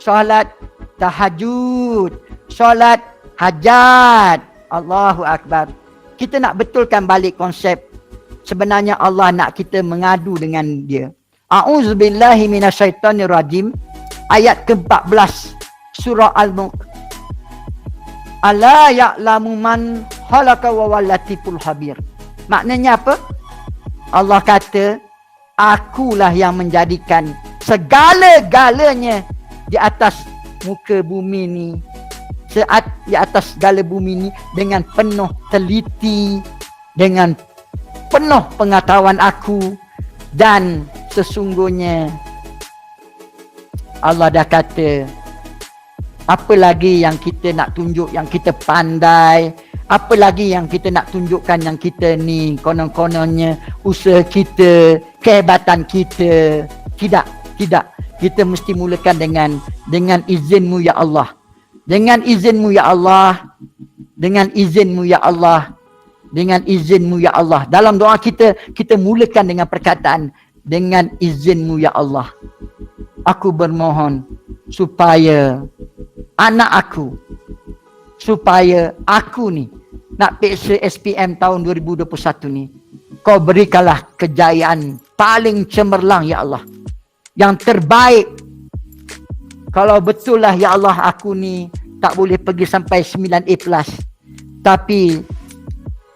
solat tahajud, solat hajat. Allahu Akbar. Kita nak betulkan balik konsep. Sebenarnya Allah nak kita mengadu dengan dia. A'udzubillahi minasyaitonirrajim. Ayat ke-14 surah Al-Mulk. Ala ya'lamu man khalaqa wa huwal latiful khabir. Maknanya apa? Allah kata, akulah yang menjadikan segala-galanya di atas muka bumi ni. saat di atas segala bumi ini dengan penuh teliti, dengan penuh pengetahuan aku, dan sesungguhnya Allah dah kata, apa lagi yang kita nak tunjuk yang kita pandai, apa lagi yang kita nak tunjukkan yang kita ni konon-kononnya usaha kita, kehebatan kita. Tidak. Kita mesti mulakan dengan izinmu ya Allah. Dengan izinmu ya Allah. Dengan izinmu ya Allah. Dengan izinmu ya Allah. Dalam doa kita mulakan dengan perkataan dengan izinmu ya Allah. Aku bermohon supaya anak aku, supaya aku ni nak periksa SPM tahun 2021 ni, kau berikanlah kejayaan paling cemerlang ya Allah, yang terbaik. Kalau betul lah ya Allah aku ni tak boleh pergi sampai 9A+, tapi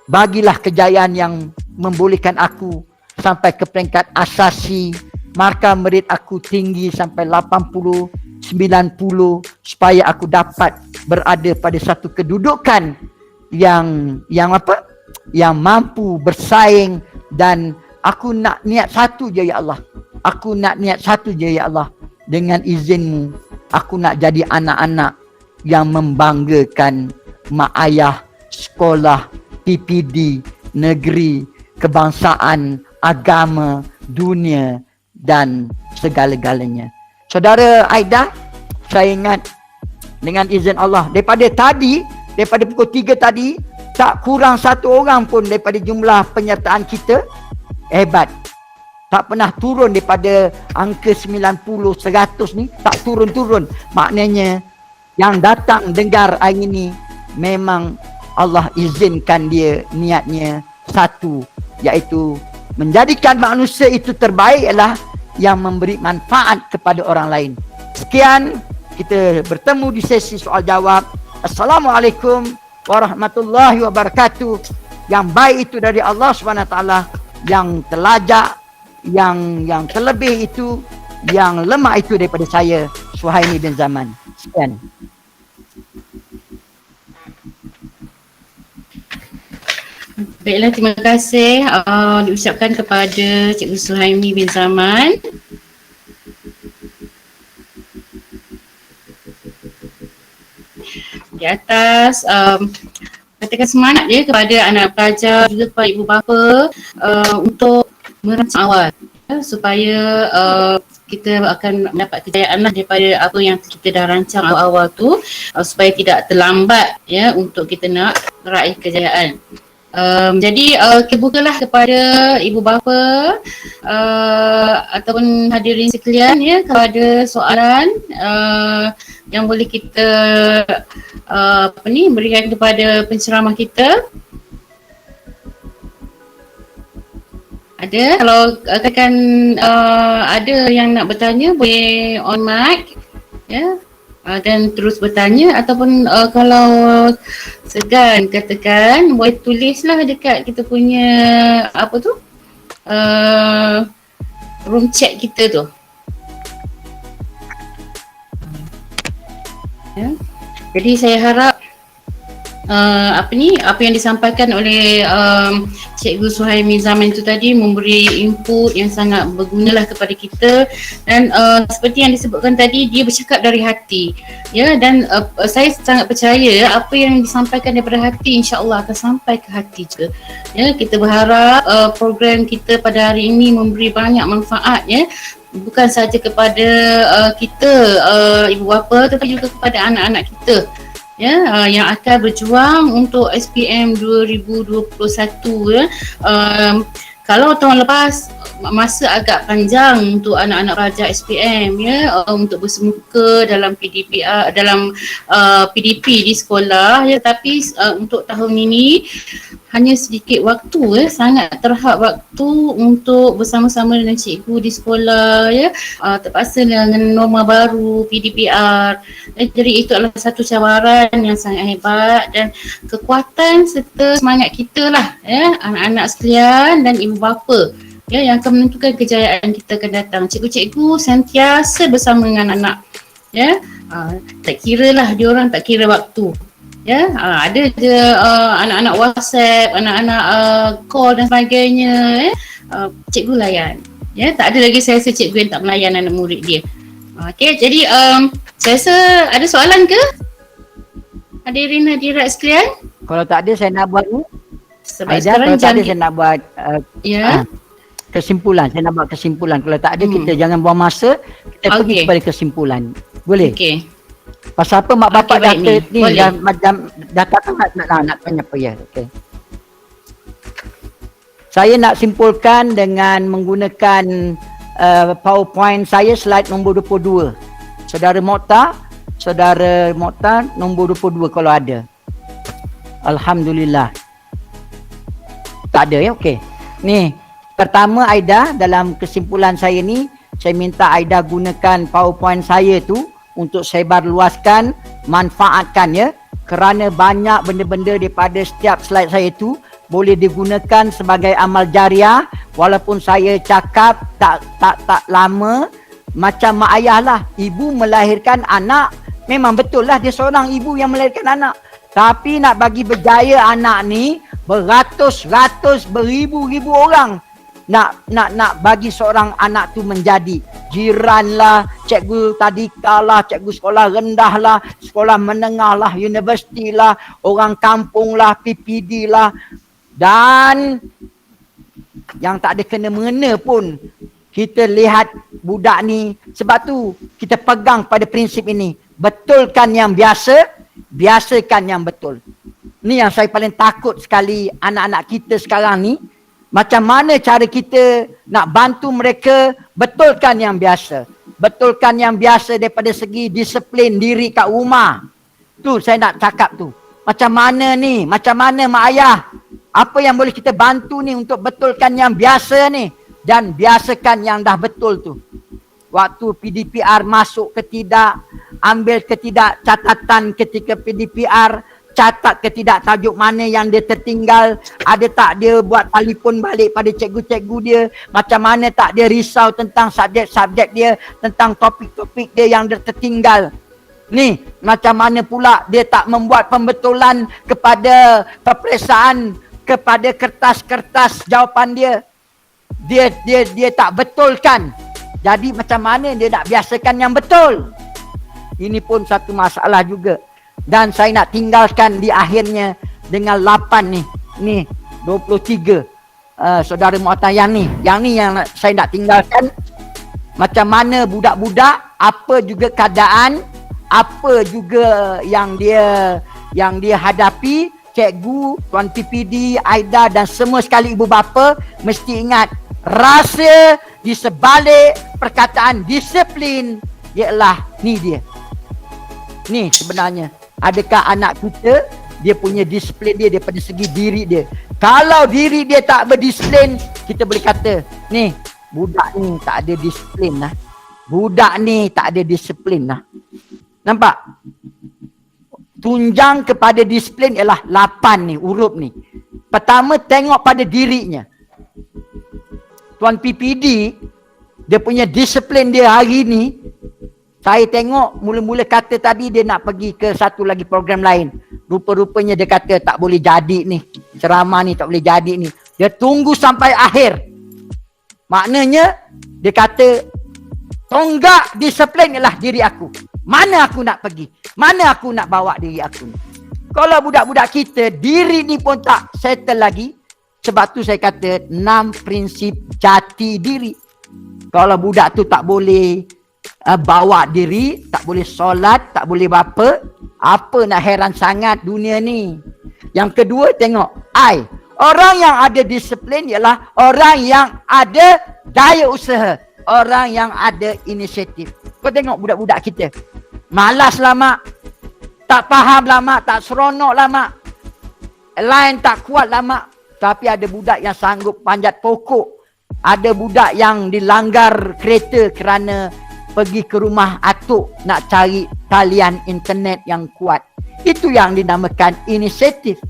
bagilah kejayaan yang membolehkan aku sampai ke peringkat asasi, markah merit aku tinggi sampai 80, 90, supaya aku dapat berada pada satu kedudukan yang apa? Yang mampu bersaing. Dan aku nak niat satu je ya Allah. Aku nak niat satu je ya Allah. Dengan izinmu, aku nak jadi anak-anak yang membanggakan mak ayah, sekolah, PPD, negeri, kebangsaan, agama, dunia dan segala-galanya. Saudara Aida, saya ingat dengan izin Allah, daripada pukul 3 tadi, tak kurang satu orang pun daripada jumlah penyertaan kita. Hebat. Tak pernah turun daripada angka 90, 100 ni, tak turun-turun. Maknanya yang datang dengar hari ini memang Allah izinkan dia niatnya satu, iaitu menjadikan manusia itu terbaik ialah yang memberi manfaat kepada orang lain. Sekian, kita bertemu di sesi soal jawab. Assalamualaikum warahmatullahi wabarakatuh. Yang baik itu dari Allah SWT, yang terlajak, yang terlebih itu, yang lemah itu daripada saya, Suhaimi bin Zaman. Sekian. Baiklah, terima kasih diucapkan kepada Cikgu Suhaimi bin Zaman. Di atas katakan semangat dia kepada anak pelajar, juga kepada ibu bapa untuk merancang awal supaya kita akan mendapat kejayaan lah daripada apa yang kita dah rancang awal-awal tu, supaya tidak terlambat ya untuk kita nak meraih kejayaan. Jadi bukalah kepada ibu bapa ataupun hadirin sekalian ya, kepada soalan yang boleh kita berikan kepada penceramah kita. Ada, kalau katakan ada yang nak bertanya, boleh on mic ya, dan terus bertanya, ataupun kalau segan katakan, boleh tulislah dekat kita punya apa tu room chat kita tu ya. Jadi saya harap apa yang disampaikan oleh Cikgu Suhaimi Zaman itu tadi memberi input yang sangat bergunalah kepada kita, dan seperti yang disebutkan tadi, dia bercakap dari hati ya, dan saya sangat percaya apa yang disampaikan daripada hati insya-Allah akan sampai ke hati juga ya. Kita berharap program kita pada hari ini memberi banyak manfaat ya, bukan sahaja kepada kita ibu bapa, tetapi juga kepada anak-anak kita ya, yang akan berjuang untuk SPM 2021 ya. Kalau tahun lepas masa agak panjang untuk anak-anak pelajar SPM ya, untuk bersemuka dalam PDP di sekolah ya, tapi untuk tahun ini hanya sedikit waktu ya, sangat terhad waktu untuk bersama-sama dengan cikgu di sekolah ya, terpaksa dengan norma baru PDPR jadi itu adalah satu cabaran yang sangat hebat, dan kekuatan serta semangat kita lah ya, anak-anak sekalian dan ibu bapa ya, yang akan menentukan kejayaan kita akan datang. Cikgu-cikgu sentiasa bersama dengan anak ya, Tak kira lah, dia orang tak kira waktu. Ya, ada je anak-anak WhatsApp, anak-anak call dan sebagainya, cikgu layan. Ya, tak ada lagi saya rasa cikgu yang tak melayan anak murid dia. Okey, jadi saya rasa ada soalan ke? Hadirin hadirat sekalian? Kalau tak ada saya nak buat ni. Sebab Aida, sekarang kalau tak jam ada saya nak buat ya. kesimpulan. Saya nak buat kesimpulan. Kalau tak ada kita jangan buang masa, kita pergi Okey. kepada kesimpulan. Boleh? Okey. Pasal apa mak bapak Okey, baik data ni. ni Boleh. dah macam datang nak tanya apa ya. Okey. Saya nak simpulkan dengan menggunakan PowerPoint saya slide nombor 22. Saudara Mokhtar nombor 22 kalau ada. Alhamdulillah. Tak ada ya, okey. Ni, pertama Aida, dalam kesimpulan saya ni, saya minta Aida gunakan PowerPoint saya tu untuk sebarluaskan, manfaatkan ya. Kerana banyak benda-benda daripada setiap slide saya tu boleh digunakan sebagai amal jariah. Walaupun saya cakap tak lama, macam mak ayah lah. Ibu melahirkan anak, memang betul lah dia seorang ibu yang melahirkan anak. Tapi nak bagi berjaya anak ni, beratus-ratus, beribu-ribu orang nak bagi seorang anak tu menjadi jiran lah, cikgu tadika lah, cikgu sekolah rendah lah, sekolah menengah lah, universiti lah, orang kampung lah, PPD lah, dan yang tak ada kena-mengena pun. Kita lihat budak ni, sebab tu kita pegang pada prinsip ini, betulkan yang biasa, biasakan yang betul. Ni yang saya paling takut sekali anak-anak kita sekarang ni. Macam mana cara kita nak bantu mereka betulkan yang biasa. Betulkan yang biasa daripada segi disiplin diri kat rumah. Tu saya nak cakap tu. Macam mana ni? Macam mana mak ayah? Apa yang boleh kita bantu ni untuk betulkan yang biasa ni? Dan biasakan yang dah betul tu. Waktu PDPR masuk ke tidak, ambil ke tidak catatan ketika PDPR, catat ke tidak tajuk mana yang dia tertinggal, ada tak dia buat telefon balik pada cikgu-cikgu dia, macam mana tak dia risau tentang subjek-subjek dia, tentang topik-topik dia yang dia tertinggal. Ni, macam mana pula dia tak membuat pembetulan kepada peperiksaan, kepada kertas-kertas jawapan dia. Dia tak betulkan. Jadi macam mana dia nak biasakan yang betul? Ini pun satu masalah juga. Dan saya nak tinggalkan di akhirnya dengan 8 ni. Ni 23. Saudara Mu'tayan ni. Yang ni yang saya nak tinggalkan. Macam mana budak-budak, apa juga keadaan, apa juga yang dia hadapi, cikgu, tuan PPD, Aida dan semua sekali ibu bapa mesti ingat, rasa di sebalik perkataan disiplin ialah ni dia. Ni sebenarnya. Adakah anak kita dia punya disiplin dia daripada segi diri dia? Kalau diri dia tak berdisiplin, kita boleh kata, ni budak ni tak ada disiplin lah. Budak ni tak ada disiplin lah. Nampak? Tunjang kepada disiplin ialah 8 ni, huruf ni. Pertama, tengok pada dirinya. Tuan PPD, dia punya disiplin dia hari ni, saya tengok mula-mula kata tadi dia nak pergi ke satu lagi program lain. Rupa-rupanya dia kata tak boleh jadi ni. Ceramah ni tak boleh jadi ni. Dia tunggu sampai akhir. Maknanya, dia kata, tonggak disiplin ialah diri aku. Mana aku nak pergi? Mana aku nak bawa diri aku ni? Kalau budak-budak kita, diri ni pun tak settle lagi. Sebab tu saya kata, 6 prinsip jati diri. Kalau budak tu tak boleh bawa diri, tak boleh solat, tak boleh apa nak heran sangat dunia ni. Yang kedua, tengok, orang yang ada disiplin ialah orang yang ada daya usaha, orang yang ada inisiatif. Kau tengok budak-budak kita, malas lah mak, tak faham lah mak, tak seronok lah mak, line tak kuat lah mak. Tapi ada budak yang sanggup panjat pokok, ada budak yang dilanggar kereta kerana pergi ke rumah atuk nak cari talian internet yang kuat. Itu yang dinamakan inisiatif.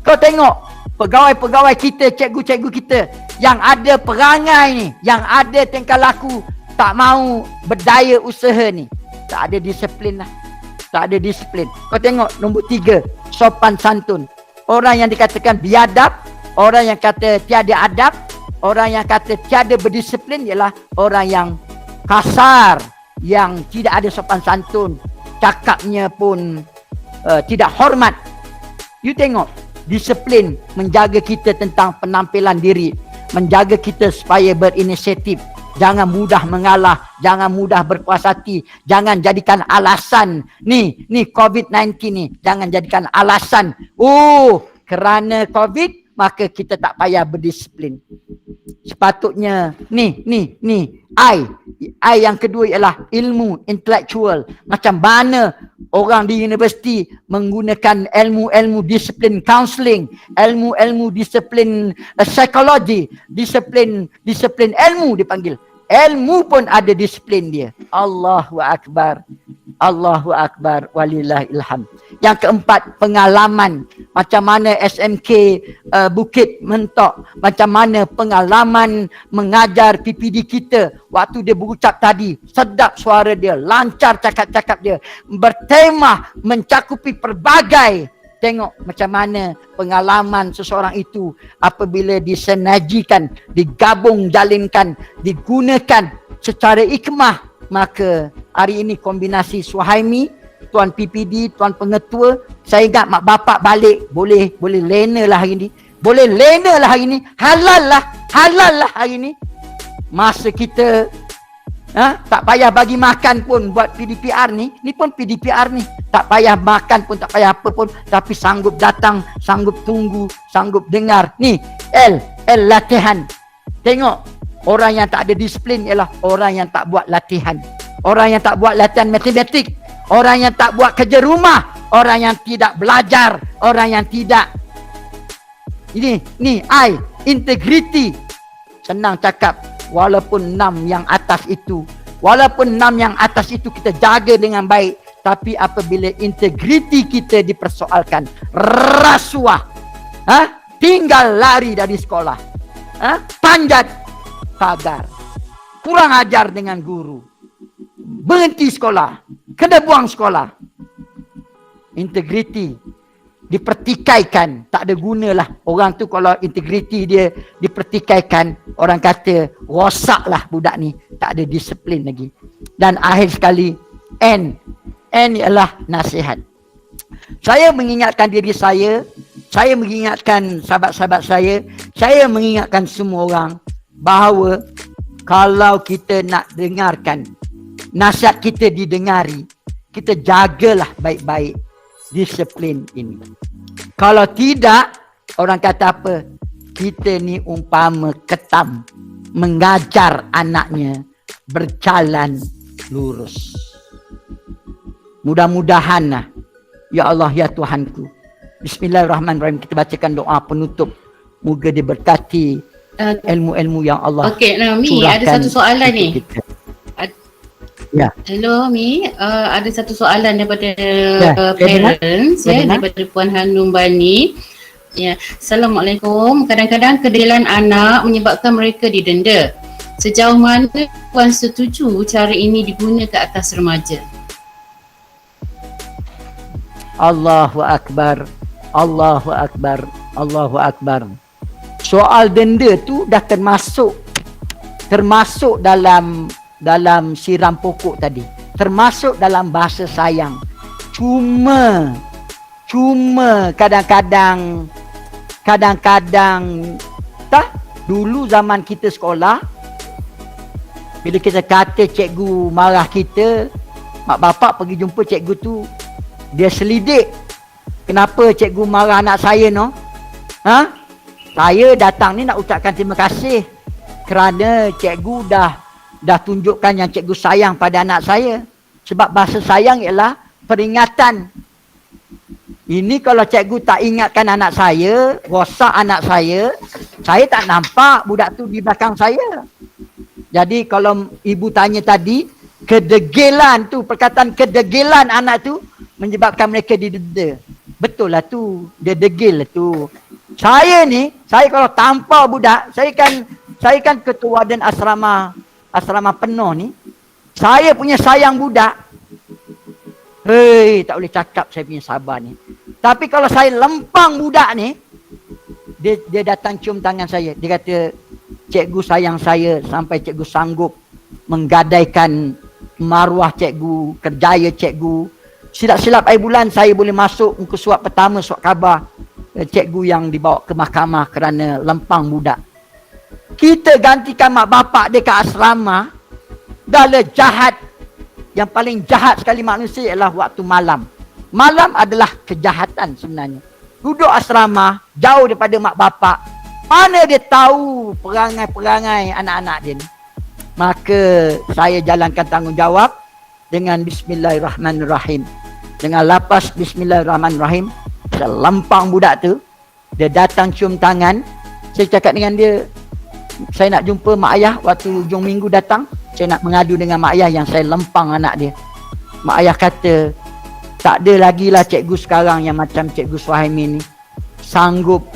Kau tengok pegawai-pegawai kita, cikgu-cikgu kita yang ada perangai ni, yang ada tingkah laku tak mau berdaya usaha ni. Tak ada disiplin lah. Tak ada disiplin. Kau tengok nombor 3, sopan santun. Orang yang dikatakan biadab, orang yang kata tiada adab, orang yang kata tiada berdisiplin ialah orang yang kasar, yang tidak ada sopan santun, cakapnya pun tidak hormat. You tengok, disiplin menjaga kita tentang penampilan diri, menjaga kita supaya berinisiatif. Jangan mudah mengalah, jangan mudah berpuas hati, jangan jadikan alasan. Ni COVID-19 ni, jangan jadikan alasan. Oh, kerana COVID, maka kita tak payah berdisiplin. Sepatutnya, I yang kedua ialah ilmu intellectual. Macam mana orang di universiti menggunakan ilmu-ilmu disiplin counselling, ilmu-ilmu disiplin psikologi, disiplin ilmu dipanggil. Ilmu pun ada disiplin dia. Allahu Akbar. Allahu Akbar. Walillahilham. Yang keempat, pengalaman. Macam mana SMK Bukit Mentok. Macam mana pengalaman mengajar PPD kita. Waktu dia berucap tadi, sedap suara dia, lancar cakap-cakap dia. Bertema mencakupi pelbagai. Tengok macam mana pengalaman seseorang itu apabila disenajikan, digabung jalinkan, digunakan secara hikmah. Maka hari ini kombinasi Suhaimi, Tuan PPD, Tuan Pengetua, saya ingat mak bapak balik, boleh lena lah hari ini. Boleh lena lah hari ini. Halal lah hari ini. Masa kita tak payah bagi makan pun buat PDPR ni pun PDPR ni. Tak payah makan pun, tak payah apa pun, tapi sanggup datang, sanggup tunggu, sanggup dengar. Ni, latihan. Tengok, orang yang tak ada disiplin ialah orang yang tak buat latihan. Orang yang tak buat latihan matematik, orang yang tak buat kerja rumah, orang yang tidak belajar, orang yang tidak. Ini, integriti. Senang cakap, walaupun 6 yang atas itu kita jaga dengan baik. Tapi apabila integriti kita dipersoalkan, rasuah, tinggal lari dari sekolah, panjat pagar, kurang ajar dengan guru, berhenti sekolah, kena buang sekolah. Integriti dipertikaikan, tak ada gunalah. Orang tu kalau integriti dia dipertikaikan, orang kata rosaklah budak ni, tak ada disiplin lagi. Dan akhir sekali, N ialah nasihat. Saya mengingatkan diri saya mengingatkan sahabat-sahabat saya mengingatkan semua orang bahawa kalau kita nak dengarkan nasihat kita didengari, kita jagalah baik-baik disiplin ini. Kalau tidak, orang kata apa? Kita ni umpama ketam mengajar anaknya berjalan lurus. Mudah-mudahan lah. Ya Allah, ya Tuhanku. Bismillahirrahmanirrahim. Kita bacakan doa penutup. Moga diberkati ilmu-ilmu yang Allah curahkan. Mi, ada satu soalan ni. Ya. Hello Mi, ada satu soalan daripada parents daripada Puan Hanum Bani. Ya, Assalamualaikum. Kadang-kadang kedegilan anak menyebabkan mereka didenda. Sejauh mana Puan setuju cara ini diguna ke atas remaja? Allahu Akbar. Allahu Akbar. Allahu Akbar. Soal denda tu dah termasuk dalam siram pokok tadi. Termasuk dalam bahasa sayang. Cuma kadang-kadang dulu zaman kita sekolah, bila kita kata cikgu marah kita, mak bapak pergi jumpa cikgu tu, dia selidik. Kenapa cikgu marah anak saya no? Saya datang ni nak ucapkan terima kasih kerana cikgu dah tunjukkan yang cikgu sayang pada anak saya. Sebab bahasa sayang ialah peringatan. Ini kalau cikgu tak ingatkan anak saya, rosak anak saya tak nampak budak tu di belakang saya. Jadi kalau ibu tanya tadi, kedegilan tu, perkataan kedegilan anak tu menyebabkan mereka didenda. Betul lah tu, dia degil lah tu. Saya kalau tampar budak, saya kan ketua dan asrama penuh ni. Saya punya sayang budak. Hei, tak boleh cakap saya punya sabar ni. Tapi kalau saya lempang budak ni, dia datang cium tangan saya. Dia kata, cikgu sayang saya sampai cikgu sanggup menggadaikan maruah cikgu, kerjaya cikgu. Silap-silap air bulan saya boleh masuk muka surat pertama, surat khabar cikgu yang dibawa ke mahkamah kerana lempang budak. Kita gantikan mak bapak dia ke asrama. Dah jahat. Yang paling jahat sekali manusia ialah waktu malam. Malam adalah kejahatan sebenarnya. Duduk asrama, jauh daripada mak bapak. Mana dia tahu perangai-perangai anak-anak dia ni? Maka saya jalankan tanggungjawab dengan bismillahirrahmanirrahim. Dengan lapas bismillahirrahmanirrahim, saya lempang budak tu. Dia datang cium tangan. Saya cakap dengan dia, saya nak jumpa mak ayah waktu hujung minggu datang. Saya nak mengadu dengan mak ayah yang saya lempang anak dia. Mak ayah kata, tak ada lagi lah cikgu sekarang yang macam cikgu Suhaimi ni. Sanggup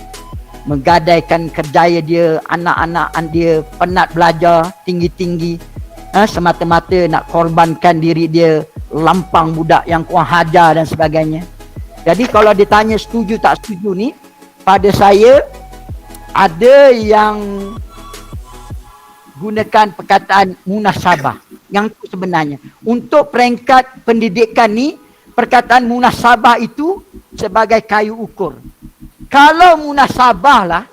menggadaikan kerjaya dia, anak-anak dia penat belajar tinggi-tinggi. Semata-mata nak korbankan diri dia, lempang budak yang kurang hajar dan sebagainya. Jadi kalau ditanya setuju tak setuju ni, pada saya ada yang gunakan perkataan munasabah. Yang itu sebenarnya untuk peringkat pendidikan ni, perkataan munasabah itu sebagai kayu ukur. Kalau munasabah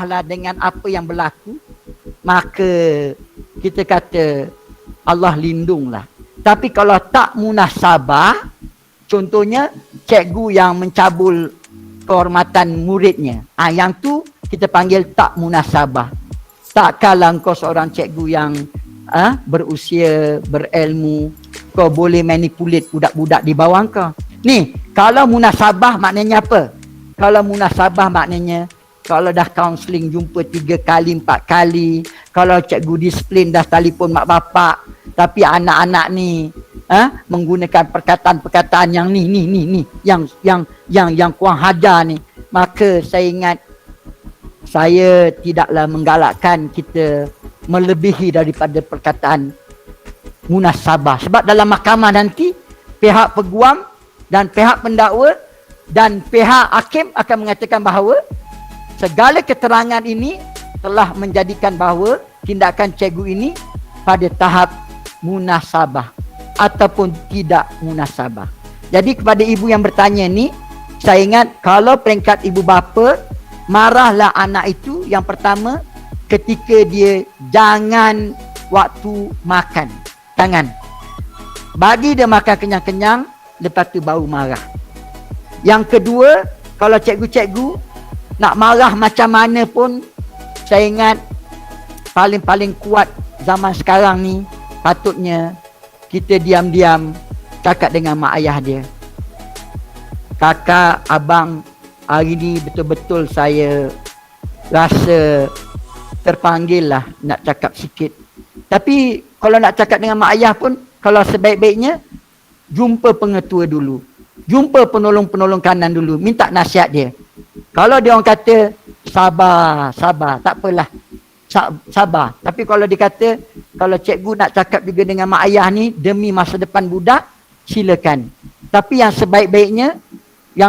lah dengan apa yang berlaku, maka kita kata Allah lindunglah. Tapi kalau tak munasabah, contohnya cikgu yang mencabul kehormatan muridnya, yang tu kita panggil tak munasabah. Tak kalah kau seorang cikgu yang berusia, berilmu, kau boleh manipulate budak-budak di bawah kau. Ni, kalau munasabah maknanya apa? Kalau munasabah maknanya, kalau dah counselling jumpa 3 kali, 4 kali, kalau cikgu disiplin dah telefon mak bapak, tapi anak-anak ni menggunakan perkataan-perkataan yang ni, yang kurang hajar ni, maka saya ingat, saya tidaklah menggalakkan kita melebihi daripada perkataan munasabah. Sebab dalam mahkamah nanti, pihak peguam dan pihak pendakwa dan pihak hakim akan mengatakan bahawa segala keterangan ini telah menjadikan bahawa tindakan cikgu ini pada tahap munasabah ataupun tidak munasabah. Jadi kepada ibu yang bertanya ni, saya ingat kalau peringkat ibu bapa, marahlah anak itu yang pertama ketika dia jangan waktu makan. Jangan. Bagi dia makan kenyang-kenyang, lepas tu baru marah. Yang kedua, kalau cikgu-cikgu nak marah macam mana pun, saya ingat paling-paling kuat zaman sekarang ni, patutnya kita diam-diam cakap dengan mak ayah dia. Kakak, abang, hari ni betul-betul saya rasa terpanggil lah nak cakap sikit. Tapi kalau nak cakap dengan mak ayah pun, kalau sebaik-baiknya jumpa pengetua dulu, jumpa penolong-penolong kanan dulu, minta nasihat dia. Kalau dia orang kata sabar, tak apalah, sabar. Tapi kalau dia kata, kalau cikgu nak cakap juga dengan mak ayah ni demi masa depan budak, silakan. Tapi yang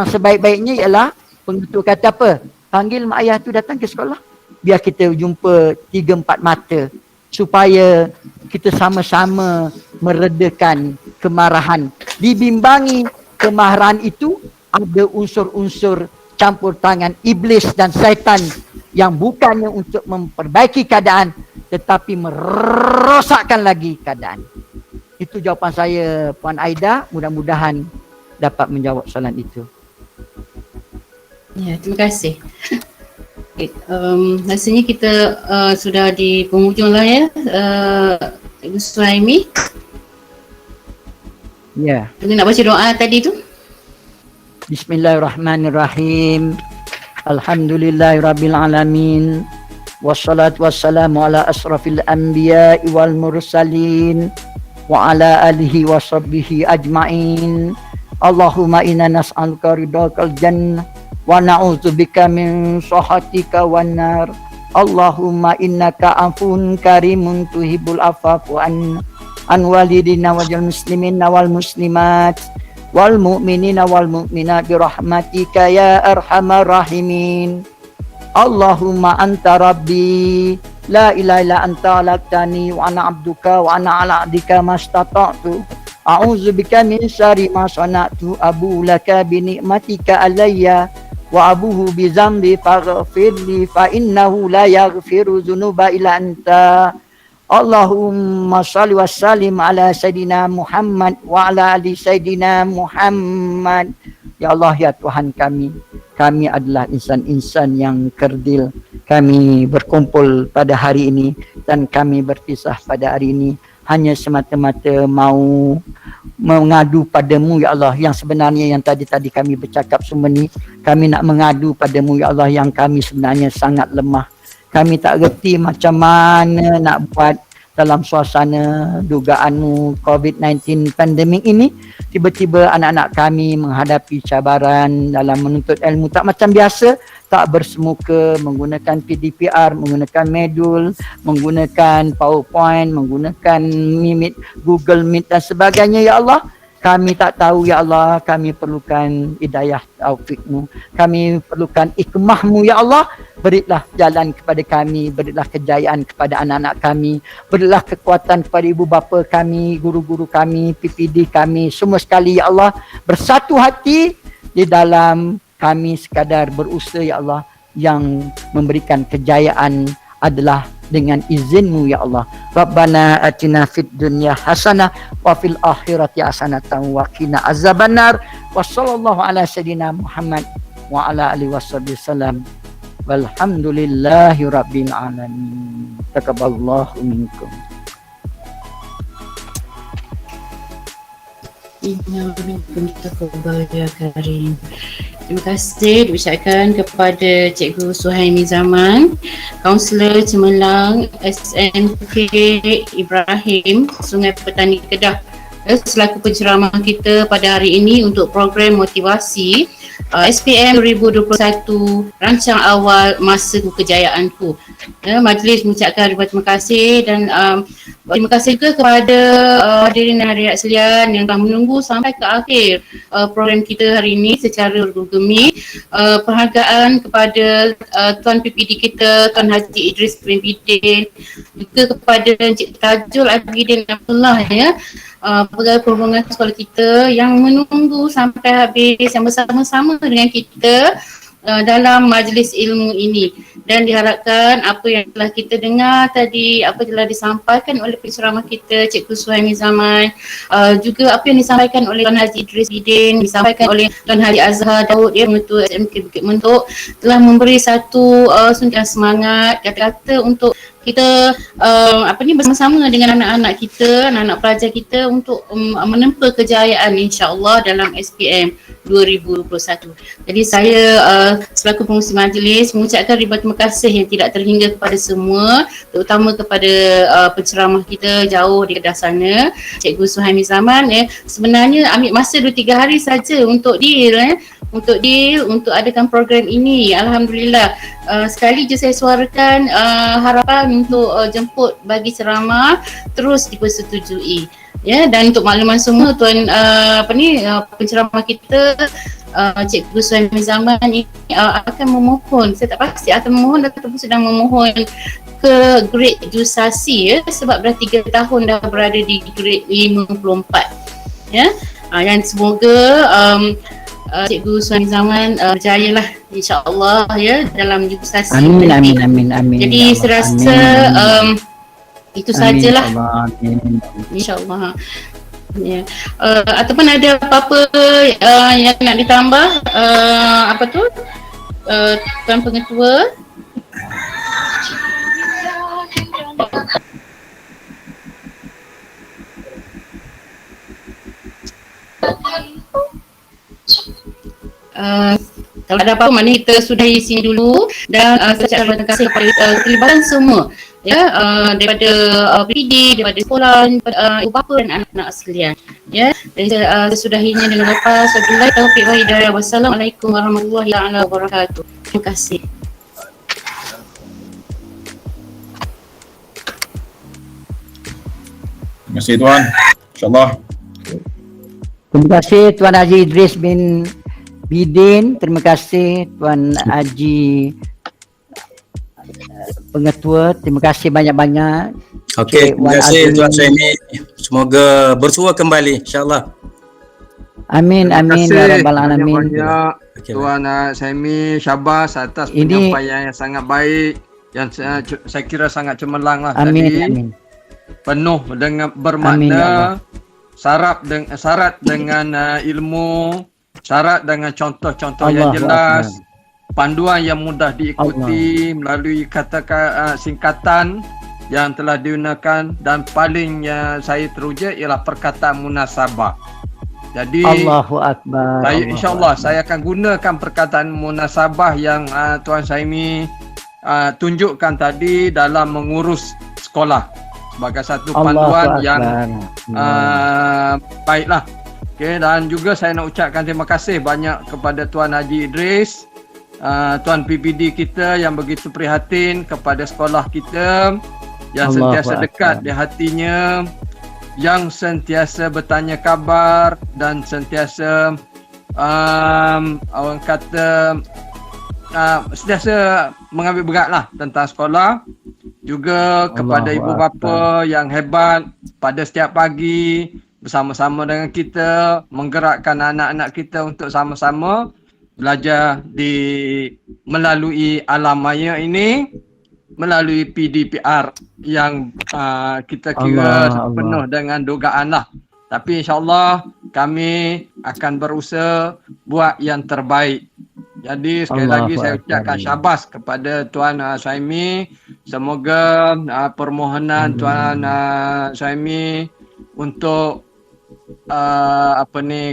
sebaik-baiknya ialah pengetua kata apa? Panggil mak ayah tu datang ke sekolah. Biar kita jumpa 3-4 mata. Supaya kita sama-sama meredakan kemarahan. Dibimbangi kemarahan itu ada unsur-unsur campur tangan iblis dan syaitan yang bukannya untuk memperbaiki keadaan tetapi merosakkan lagi keadaan. Itu jawapan saya, Puan Aida. Mudah-mudahan dapat menjawab soalan itu. Ya, terima kasih. Rasanya kita sudah di penghujung lah ya, Cikgu Suhaimi. Ya. Kita nak baca doa tadi tu. Bismillahirrahmanirrahim. Alhamdulillahirrabbilalamin. Wassalatu wassalamu ala asrafil anbiya wal mursalin wa ala alihi wa sahbihi ajma'in. Allahumma inna nas'aluka ridhakal jannah wa na'udzubika min sakhatika wan nar. Allahumma innaka afun karimun tuhibbul afwa anna. an walidina wal muslimina wal muslimat wal mu'minina wal mu'minat bi rahmatika ya arhamar rahimin. Allahumma anta rabbi la ilaha illa anta khalaqtani wa ana abduka wa ana ala ahdika mastata'tu a'udzu bika min syarri ma sana'tu abu laka bi ni'matika alayya wa abuhu bi dzambi faghfirli fa innahu la yaghfiru dzunuba illa anta. Allahumma shalli wa sallim ala sayidina Muhammad wa ala ali sayidina Muhammad. Ya Allah, ya Tuhan kami adalah insan-insan yang kerdil. Kami berkumpul pada hari ini dan kami berpisah pada hari ini hanya semata-mata mau mengadu padamu ya Allah, yang sebenarnya yang tadi kami bercakap semua ni, kami nak mengadu padamu ya Allah, yang kami sebenarnya sangat lemah. Kami tak reti macam mana nak buat dalam suasana dugaan COVID-19 pandemik ini. Tiba-tiba anak-anak kami menghadapi cabaran dalam menuntut ilmu tak macam biasa, tak bersemuka, menggunakan PDPR, menggunakan Medul, menggunakan PowerPoint, menggunakan Meet, Google Meet dan sebagainya ya Allah. Kami tak tahu ya Allah, kami perlukan hidayah taufikmu, kami perlukan hikmahmu ya Allah. Berilah jalan kepada kami, berilah kejayaan kepada anak-anak kami, berilah kekuatan kepada ibu bapa kami, guru-guru kami, PPD kami, semua sekali ya Allah, bersatu hati di dalam kami sekadar berusaha ya Allah. Yang memberikan kejayaan adalah dengan izinmu ya Allah. Rabbana atina fid dunya hasanah wa fil akhirati hasanatan wa qina azabannar. Wa sallallahu ala sayidina Muhammad wa ala alihi wasallam. Walhamdulillahi rabbil alamin. Taqabbalallahu minkum. Terima kasih diucapkan kepada Cikgu Suhaimi Zaman, Kaunselor Cemerlang SNK Ibrahim, Sungai Petani Kedah, selaku penceramah kita pada hari ini untuk program motivasi SPM 2021 rancang awal masaku kejayaanku. Majlis mengucapkan ribuan terima kasih dan terima kasih juga kepada hadirin dan hadirat sekalian yang telah menunggu sampai ke akhir program kita hari ini secara bergemi. Penghargaan kepada Tuan PPD kita, Tuan Haji Idris bin Bidin, juga kepada Encik Tajul Abidin Abdullah ya, pegawai perhubungan sekolah kita yang menunggu sampai habis, yang bersama-sama dengan kita dalam majlis ilmu ini. Dan diharapkan apa yang telah kita dengar tadi, apa telah disampaikan oleh penceramah kita Cikgu Suhaimi Zaman, juga apa yang disampaikan oleh Tuan Haji Idris Bidin, disampaikan oleh Tuan Haji Azhar Daud, ya, Mentua SMK Bukit Mentok, telah memberi satu suntikan semangat, kata-kata untuk kita bersama-sama dengan anak-anak kita, anak-anak pelajar kita untuk menempa kejayaan insya-Allah dalam SPM 2021. Jadi saya selaku pengurusi majlis mengucapkan ribuan terima kasih yang tidak terhingga kepada semua, terutama kepada penceramah kita jauh di Kedah sana, Cikgu Suhaimi Zaman. Sebenarnya ambil masa 2-3 hari saja untuk deal untuk adakan program ini. Alhamdulillah, sekali je saya suarakan harapan untuk jemput bagi ceramah terus dipersetujui. Ya, dan untuk makluman semua, tuan penceramah kita Cikgu Suhaimi Zaman ini akan memohon, saya tak pasti akan memohon ataupun sedang memohon ke grade jusasi ya, sebab dah 3 tahun dah berada di grade 54 ya. Dan semoga Cikgu Suhaimi Zaman berjayalah insya-Allah ya dalam jusasi. Amin. Jadi ya saya rasa itu sajalah insya-Allah. Ya. Ataupun ada apa-apa yang nak ditambah, Tuan Pengetua? Kalau ada apa-apa, maknanya kita sudahi sini dulu. Dan saya ucapkan terima kasih kepada kelibatan semua ya, daripada PD, daripada sekolah, ibu bapa dan anak-anak sekalian ya. Dan saya sudahinya dengan lepas. Wabillahi taufiq wal hidayah. Wassalamualaikum warahmatullahi wabarakatuh. Terima kasih. Terima kasih Tuan. InsyaAllah. Terima kasih Tuan Haji Idris bin Bidin. Terima kasih Tuan Haji Pengetua. Terima kasih banyak-banyak. Okey, terima Wan kasih Azmi. Tuan Suhaimi. Semoga bersua kembali insya-Allah. Amin, amin ya rabbal alamin. Banyak Okey. Tuan Suhaimi Syabas atas Ini- penyampaian yang sangat baik, yang saya kira sangat cemerlang lah Amin, tadi. amin. Penuh dengan Amin, ya bermakna, Allah. syarat dengan ilmu, syarat dengan contoh-contoh yang Allahu jelas, Akbar. panduan yang mudah diikuti melalui kata singkatan yang telah digunakan, dan paling yang saya teruja ialah perkataan munasabah. Jadi Allahu Akbar. saya Allahu insyaAllah Akbar. saya akan gunakan perkataan munasabah yang Tuan Suhaimi tunjukkan tadi dalam mengurus sekolah sebagai satu Allahu panduan Akbar. yang baiklah. Okey, dan juga saya nak ucapkan terima kasih banyak kepada Tuan Haji Idris, Tuan PPD kita yang begitu prihatin kepada sekolah kita, yang Allahu sentiasa dekat Akbar. di hatinya, yang sentiasa bertanya khabar dan sentiasa orang kata sentiasa mengambil beratlah tentang sekolah. Juga kepada Allahu ibu bapa yang hebat pada setiap pagi bersama-sama dengan kita menggerakkan anak-anak kita untuk sama-sama belajar melalui alam maya ini, melalui PDPR yang kita kira Allah, penuh dengan dugaan lah. Tapi insyaAllah kami akan berusaha buat yang terbaik. Jadi sekali Allahu lagi saya Akbar. ucapkan syabas kepada Tuan Suhaimi. Semoga permohonan Tuan Suhaimi untuk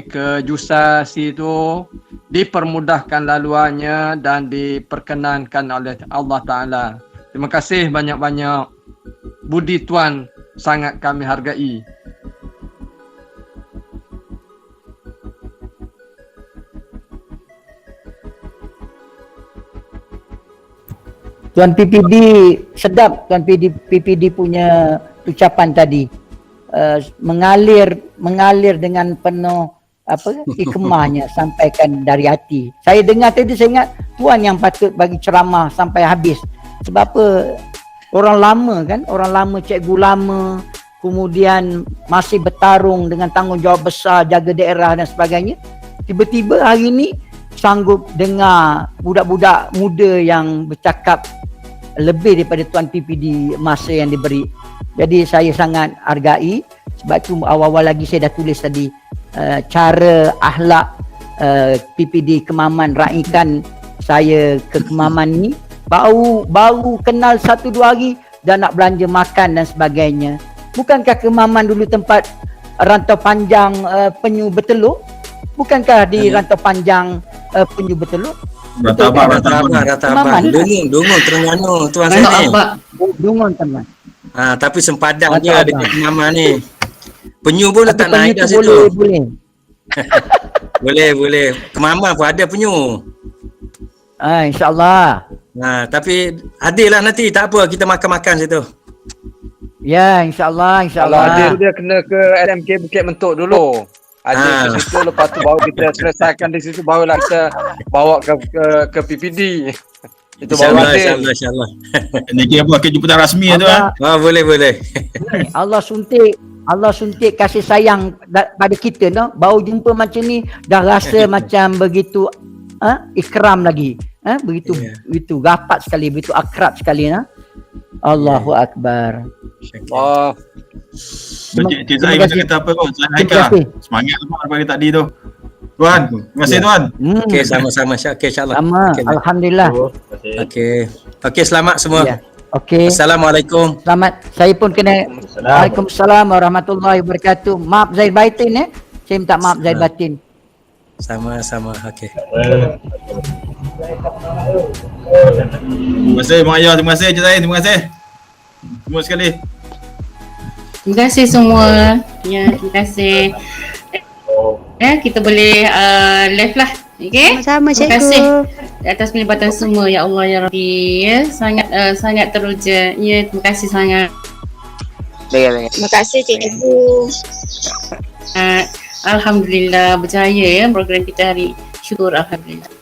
kejusasi itu dipermudahkan laluannya dan diperkenankan oleh Allah Ta'ala. Terima kasih banyak-banyak. Budi Tuan sangat kami hargai. Tuan PPD sedap Tuan PPD punya ucapan tadi. Mengalir dengan penuh hikmahnya, sampaikan dari hati. Saya dengar tadi saya ingat Tuan yang patut bagi ceramah sampai habis. Sebab apa? Orang lama kan, orang lama, cikgu lama, kemudian masih bertarung dengan tanggungjawab besar jaga daerah dan sebagainya. Tiba-tiba hari ini sanggup dengar budak-budak muda yang bercakap lebih daripada Tuan PPD masa yang diberi. Jadi saya sangat hargai. Sebab tu awal-awal lagi saya dah tulis tadi cara akhlak PPD Kemaman raikan saya ke Kemaman ni baru kenal 1-2 hari dah nak belanja makan dan sebagainya. Bukankah Kemaman dulu tempat rantau panjang penyu bertelur? Bukankah di rantau panjang penyu bertelur? Rata Abah. Kemaman. Dungun Terengganu Tuan Rantau Suhaimi. Abak. Dungun teman. Tapi sempadan Rantau je Abah. dekat Kemaman ni. Penyu pun letak Tapi naik penyu kat tu situ. boleh. Boleh. Kemaman pun ada penyu. InsyaAllah. Tapi adil lah nanti, tak apa, kita makan-makan situ. Ya, insyaAllah. Kalau ada dia kena ke SMK Bukit Mentuk dulu. Ada ke situ, lepas tu baru kita selesaikan di situ, barulah kita bawa ke PPD. Itu baru adil. InsyaAllah. Ini kira apa kejumpatan rasmi tu Boleh. Allah suntik kasih sayang pada kita no. Baru jumpa macam ni dah rasa macam begitu ikram lagi. Begitu rapat sekali, begitu akrab sekali nah. Allahu Akbar. Oh, Cik Zai macam kata apa kot? Saya Terima Haikal. kasih. Semangat tu pagi tadi tu. Tuan, terima kasih Tuan. Okey, sama-sama Syak. Okey, insyaAllah. Sama, Okey, alhamdulillah. Okey, selamat semua. Ya. Okey. Assalamualaikum. Selamat. Saya pun kena Waalaikumsalam warahmatullahi wabarakatuh. Maaf Zaid batin Saya minta maaf Zaid batin. Sama-sama. Okey. Terima kasih Mak Ayah, terima kasih Cik Zai, terima kasih. Semua sekali. Terima kasih semua. Ya, terima kasih. Kita boleh live lah. Okey. Sama-sama, Terima kasih Cikgu. atas pelibatan semua, ya Allah ya Rabbi. Ya, sangat teruja. Ya, terima kasih sangat. Baik. Terima kasih cikgu. Alhamdulillah berjaya ya program kita hari. Syukur alhamdulillah.